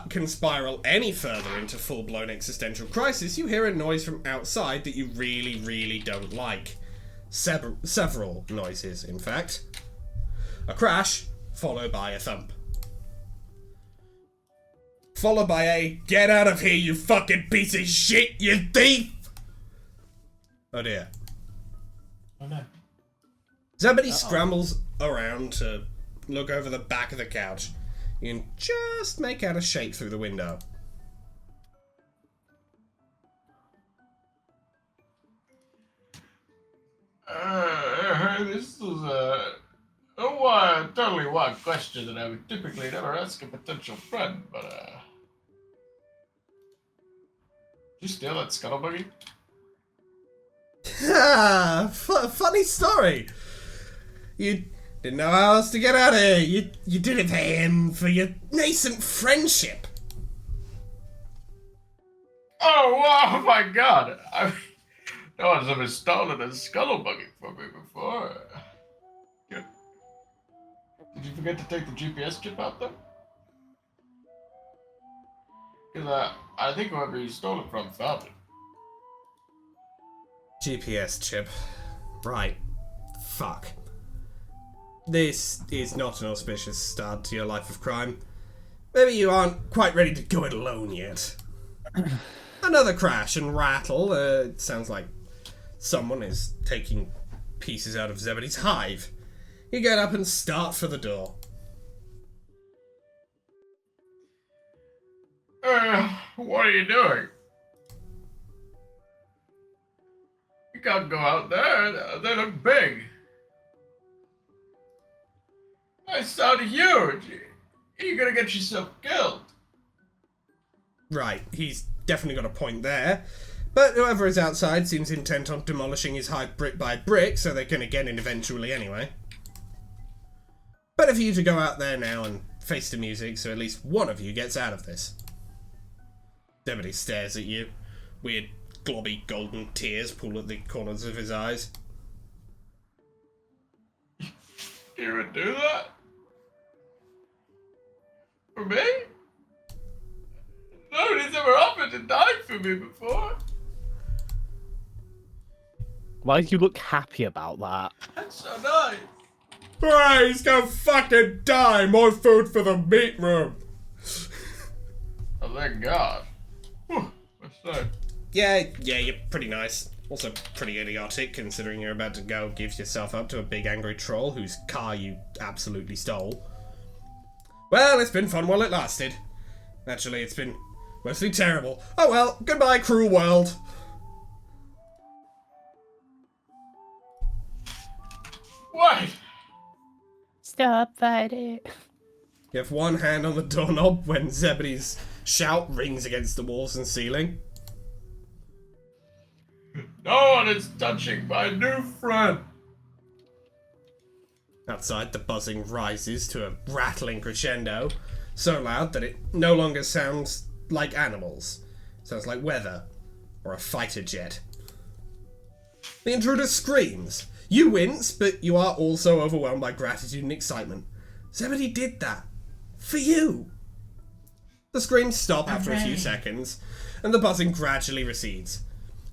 can spiral any further into full-blown existential crisis, you hear a noise from outside that you really, really don't like? Several noises, in fact. A crash, followed by a thump. Followed by a, "Get out of here, you fucking piece of shit, you thief!" Oh dear. Oh no. Zebedee scrambles around to look over the back of the couch. You can just make out a shape through the window. This is a totally wild question that I would typically never ask a potential friend, but did you steal that scuttle buggy? Funny story. You didn't know how else to get out of here. You did it for him, for your nascent friendship. Oh my god! No one's ever stolen a scuttle buggy from me before. Good. Did you forget to take the GPS chip out though? Because I think whoever you stole it from found it. GPS chip. Right. Fuck. This is not an auspicious start to your life of crime. Maybe you aren't quite ready to go it alone yet. Another crash and rattle. It sounds like someone is taking pieces out of Zebedee's hive. You get up and start for the door. What are you doing? You can't go out there. They look big. They sound huge. You're gonna get yourself killed. Right, he's definitely got a point there. But whoever is outside seems intent on demolishing his hive brick by brick, so they're gonna get in eventually anyway. Better for you to go out there now and face the music, so at least one of you gets out of this. Zebedee stares at you. Weird, globby, golden tears pool at the corners of his eyes. You would do that? For me? Nobody's ever offered to die for me before. Why do you look happy about that? That's so nice. Hey, he's gonna fucking die! More food for the meat room! Oh, thank God. Whew, what's that? Yeah, you're pretty nice. Also pretty idiotic, considering you're about to go give yourself up to a big angry troll whose car you absolutely stole. Well, it's been fun while it lasted. Actually, it's been mostly terrible. Oh well, goodbye, cruel world. What? Stop fighting. You have one hand on the doorknob when Zebedee's shout rings against the walls and ceiling. No one is touching my new friend. Outside, the buzzing rises to a rattling crescendo, so loud that it no longer sounds like animals. It sounds like weather, or a fighter jet. The intruder screams. You wince, but you are also overwhelmed by gratitude and excitement. Zebedee did that. For you. The screams stop after a few seconds, and the buzzing gradually recedes.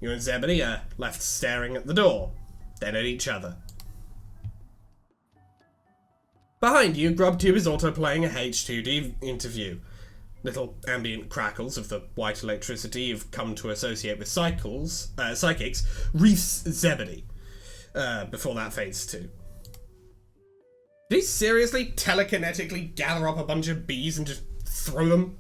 You and Zebedee are left staring at the door, then at each other. Behind you, GrubTube is auto-playing a H2D interview. Little ambient crackles of the white electricity you've come to associate with psychics reefs Zebedee. Before that fades too. Did he seriously telekinetically gather up a bunch of bees and just throw them?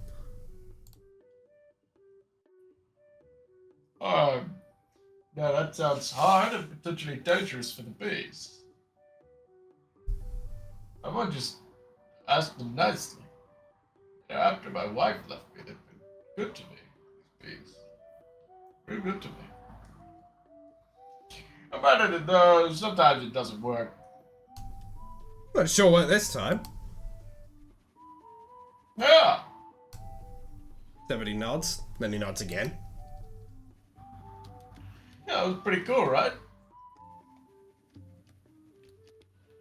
No, that sounds hard and potentially dangerous for the bees. I might just ask them nicely. You know, after my wife left me, they've been good to me, these bees. Very good to me. I'm ready to know, sometimes it doesn't work. Well, it sure worked this time. Yeah! Zebedee nods, then he nods again. Yeah, it was pretty cool, right?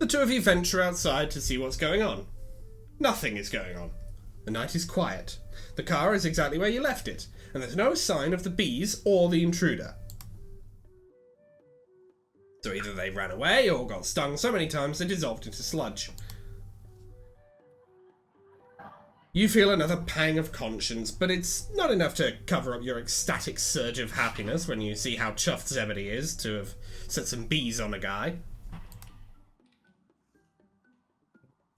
The two of you venture outside to see what's going on. Nothing is going on. The night is quiet. The car is exactly where you left it, and there's no sign of the bees or the intruder. So either they ran away or got stung so many times they dissolved into sludge. You feel another pang of conscience, but it's not enough to cover up your ecstatic surge of happiness when you see how chuffed Zebedee is to have set some bees on a guy.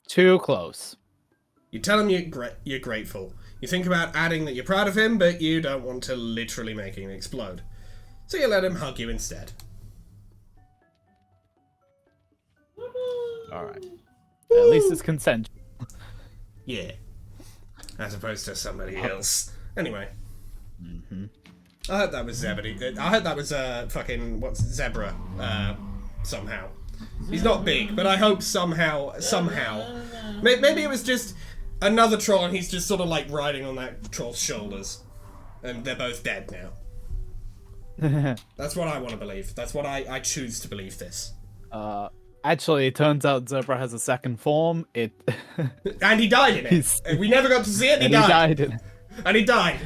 Too close. You tell him you're grateful. You think about adding that you're proud of him, but you don't want to literally make him explode. So you let him hug you instead. Alright. At least it's consensual. Yeah. As opposed to somebody else. Anyway. I hope that was Zebedee. I hope that was fucking zebra somehow. He's not big, but I hope somehow. Maybe it was just another troll and he's just sort of like riding on that troll's shoulders. And they're both dead now. That's what I want to believe. That's what I choose to believe this. Actually, it turns out Zebra has a second form. And he died in it. We never got to see it, and he died. And he died.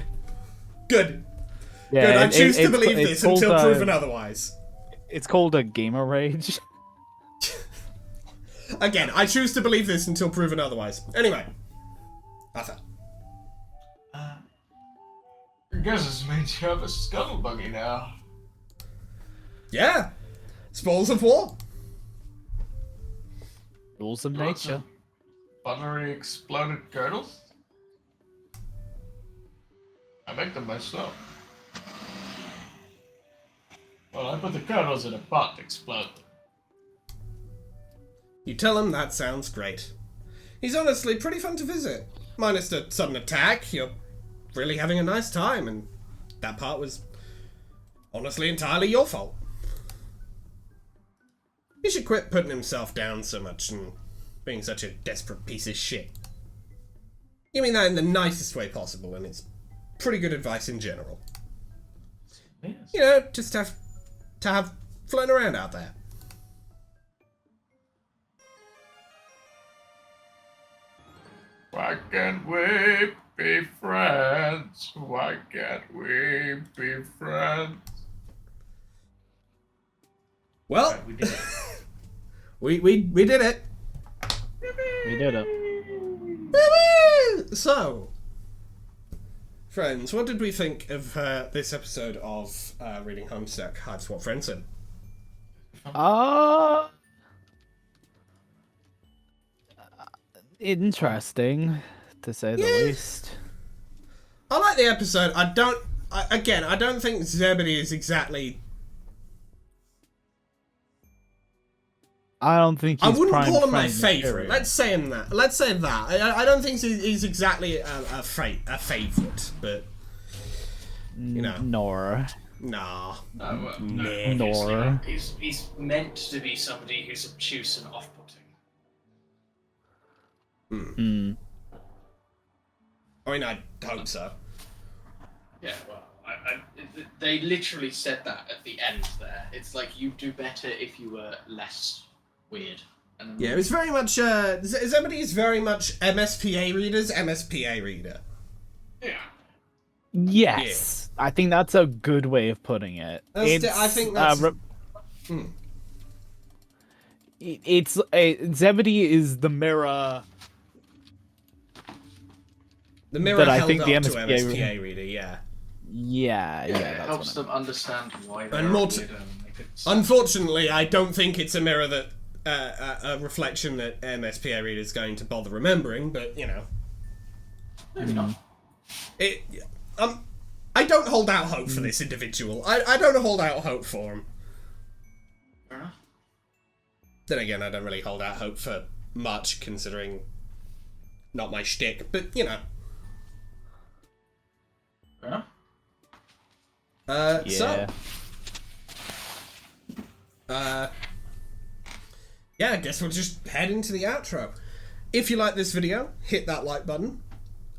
Good. Yeah, Good. I choose to believe this until proven otherwise. It's called a gamer rage. Again, I choose to believe this until proven otherwise. Anyway. Arthur. I guess this means you have a scuttle buggy now. Yeah. Spoils of war. Rules of Lots nature. of buttery exploded girdles? I make them myself. Well, I put the girdles in a pot to explode them. You tell him that sounds great. He's honestly pretty fun to visit. Minus the sudden attack, you're really having a nice time, and that part was honestly entirely your fault. He should quit putting himself down so much and being such a desperate piece of shit. You mean that in the nicest way possible, and it's pretty good advice in general. Yes. You know, just to have floating around out there. Why can't we be friends? Why can't we be friends? Well, Right, we did it. we did it. We did it. Woo-woo! So, friends, what did we think of this episode of reading Homestuck, Hiveswap Friendsim? Interesting, to say the least. I like the episode. I don't think Zebedee is exactly. I don't think he's I wouldn't prime call him my prime favourite. material. Let's say that. I don't think he's exactly a favourite, but you know, nah. No, Nor. He's meant to be somebody who's obtuse and off-putting. I mean, I hope so. Yeah, well, they literally said that at the end there. It's like, you'd do better if you were less weird. And then Yeah, it was very much. Zebedee is very much MSPA reader's MSPA reader. Yeah. Yes, I think that's a good way of putting it. I think that's. Zebedee is the mirror. The mirror that I held think up the to MSPA MSPA reader, yeah. Yeah, it that's helps what them understand why they're And a more weirdo and they could Unfortunately, I don't think it's a mirror that a reflection that MSPA reader is going to bother remembering. But you know, maybe not. I don't hold out hope for this individual. I don't hold out hope for him. Fair enough. Then again, I don't really hold out hope for much, considering not my shtick. But you know. Fair enough. Yeah, I guess we'll just head into the outro. If you like this video, hit that like button.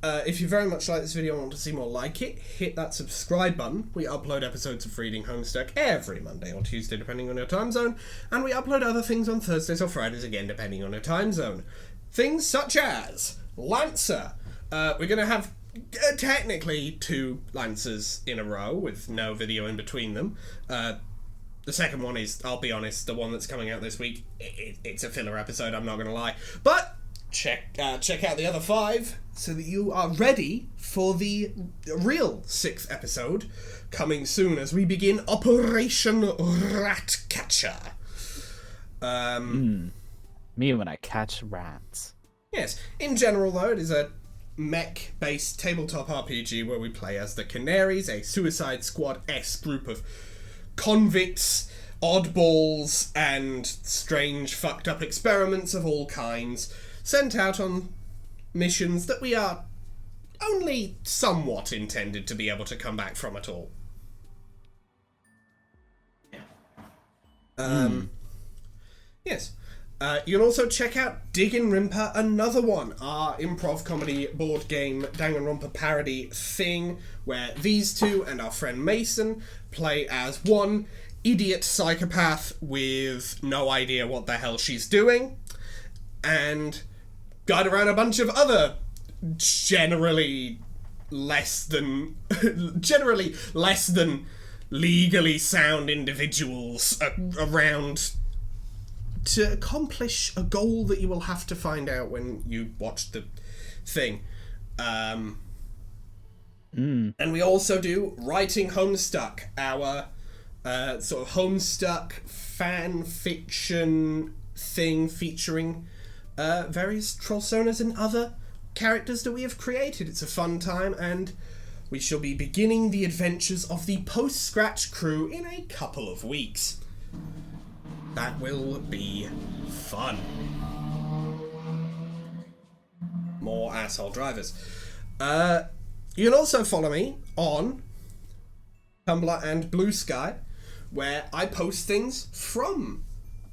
if you very much like this video and want to see more like it, hit that subscribe button. We upload episodes of Reading Homestuck every Monday or Tuesday, depending on your time zone, and we upload other things on Thursdays or Fridays, again, depending on your time zone. Things such as Lancer. We're going to have technically 2 Lancers in a row with no video in between them. The second one is, I'll be honest, the one that's coming out this week. It's a filler episode, I'm not going to lie. But check out the other 5 so that you are ready for the real 6th episode coming soon as we begin Operation Ratcatcher. Me when I catch rats. Yes, in general though, it is a mech-based tabletop RPG where we play as the Canaries, a Suicide Squad-esque group of convicts, oddballs, and strange fucked up experiments of all kinds, sent out on missions that we are only somewhat intended to be able to come back from at all. Yes. You can also check out Diggin'Rimper, another one, our improv comedy board game Danganronpa parody thing, where these 2 and our friend Mason play as one idiot psychopath with no idea what the hell she's doing, and guide around a bunch of other generally less than legally sound individuals around to accomplish a goal that you will have to find out when you watch the thing. And we also do Writing Homestuck, our sort of Homestuck fan fiction thing featuring various Trollsonas and other characters that we have created. It's a fun time, and we shall be beginning the adventures of the post-scratch crew in a couple of weeks. That will be fun. More asshole drivers. You can also follow me on Tumblr and Blue Sky, where I post things from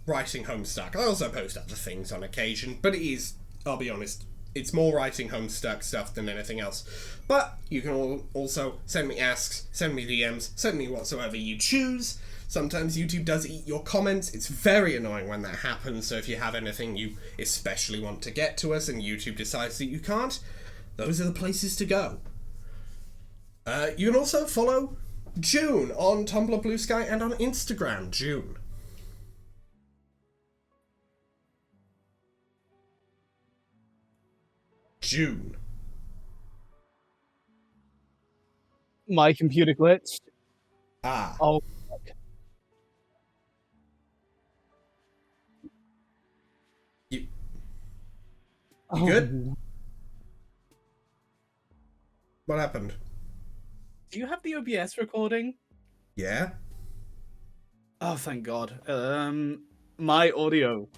Writing Homestuck. I also post other things on occasion, but it is, I'll be honest, it's more Writing Homestuck stuff than anything else. But you can also send me asks, send me DMs, send me whatsoever you choose. Sometimes YouTube does eat your comments. It's very annoying when that happens, so if you have anything you especially want to get to us and YouTube decides that you can't, those are the places to go. You can also follow June on Tumblr, Blue Sky, and on Instagram, June. June. My computer glitched. Ah. Oh. You good? What happened? Do you have the OBS recording? Yeah? Oh, thank God. My audio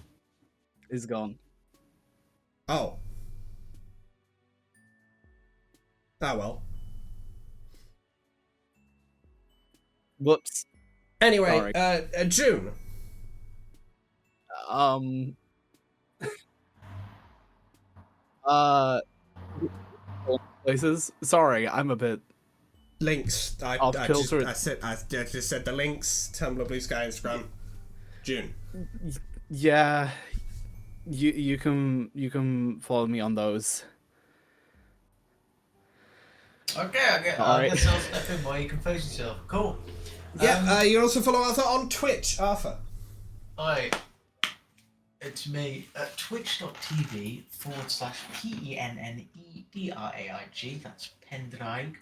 is gone. Oh. Ah, well. Whoops. Anyway, June. Places. Sorry, I'm a bit Links. I just said the links. Tumblr, Blue Sky, Instagram. June. Yeah. You can follow me on those. Okay, I guess I'll step in while you compose yourself. Cool. Yeah, you can also follow Arthur on Twitch. Arthur. Hi. It's me at twitch.tv/PENNEDRAIG. That's Pendraig.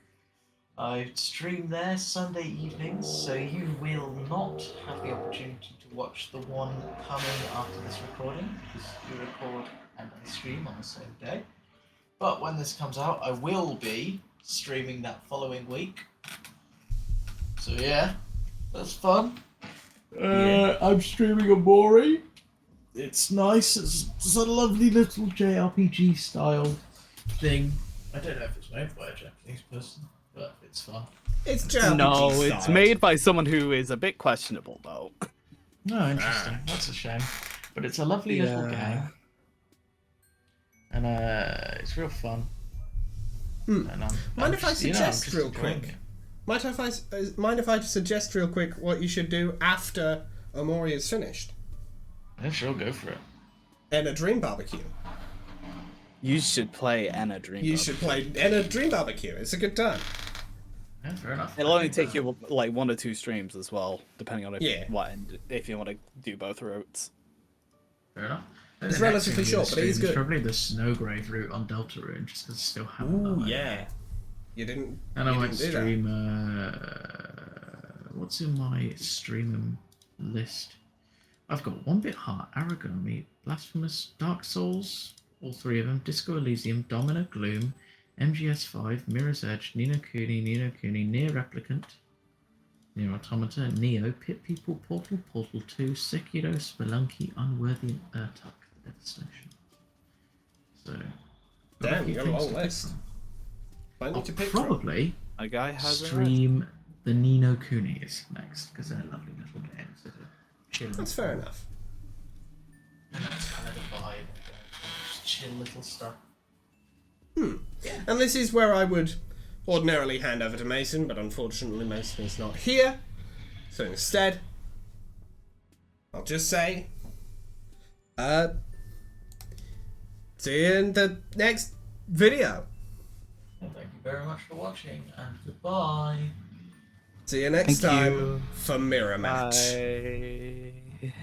I stream there Sunday evenings, so you will not have the opportunity to watch the one coming after this recording, because you record and I stream on the same day. But when this comes out, I will be streaming that following week. So yeah, that's fun. I'm streaming a Mori. It's nice. It's a lovely little JRPG style thing. I don't know if it's made by a Japanese person, but it's fun. It's JRPG No, style. it's made by someone who is a bit questionable, though. No, interesting. That's a shame. But it's a lovely little game. And it's real fun. Hmm. And I'm Mind if I just, you know, I'm suggest just real enjoying quick? it. Mind if I suggest real quick what you should do after Omori is finished? Yeah, sure, go for it. Enter Dream Barbecue. You should play Anna Dream. You should play Enter Dream Barbecue. It's a good time. Yeah, fair enough. It'll only take you like 1 or 2 streams as well, depending on if Yeah. if you want to do both routes. Fair enough. It's relatively short, but it is good. Probably the Snowgrave route on Deltarune, just because I still haven't done it. yeah. You didn't. And I you might didn't do stream. What's in my stream list? I've got One Bit Heart, Aragami, Blasphemous, Dark Souls, all 3 of them, Disco Elysium, Domino Gloom, MGS5, Mirror's Edge, Ni no Kuni, Near Replicant, Near Automata, Neo, Pit People, Portal 2, Sekiro, Spelunky, Unworthy, and Urtuk, the Devastation. So, got Damn, few you got a things long to pick list. from. I need I'll to pick from. probably A guy has stream the Ni no Kunis next, because they're lovely little games that are chill. That's fair enough. And that's kind of the vibe. Just chill little stuff. And this is where I would ordinarily hand over to Mason, but unfortunately Mason is not here. So instead, I'll just say, see you in the next video. Well, thank you very much for watching, and goodbye. See you next Thank time you. for Mirror Match. Bye.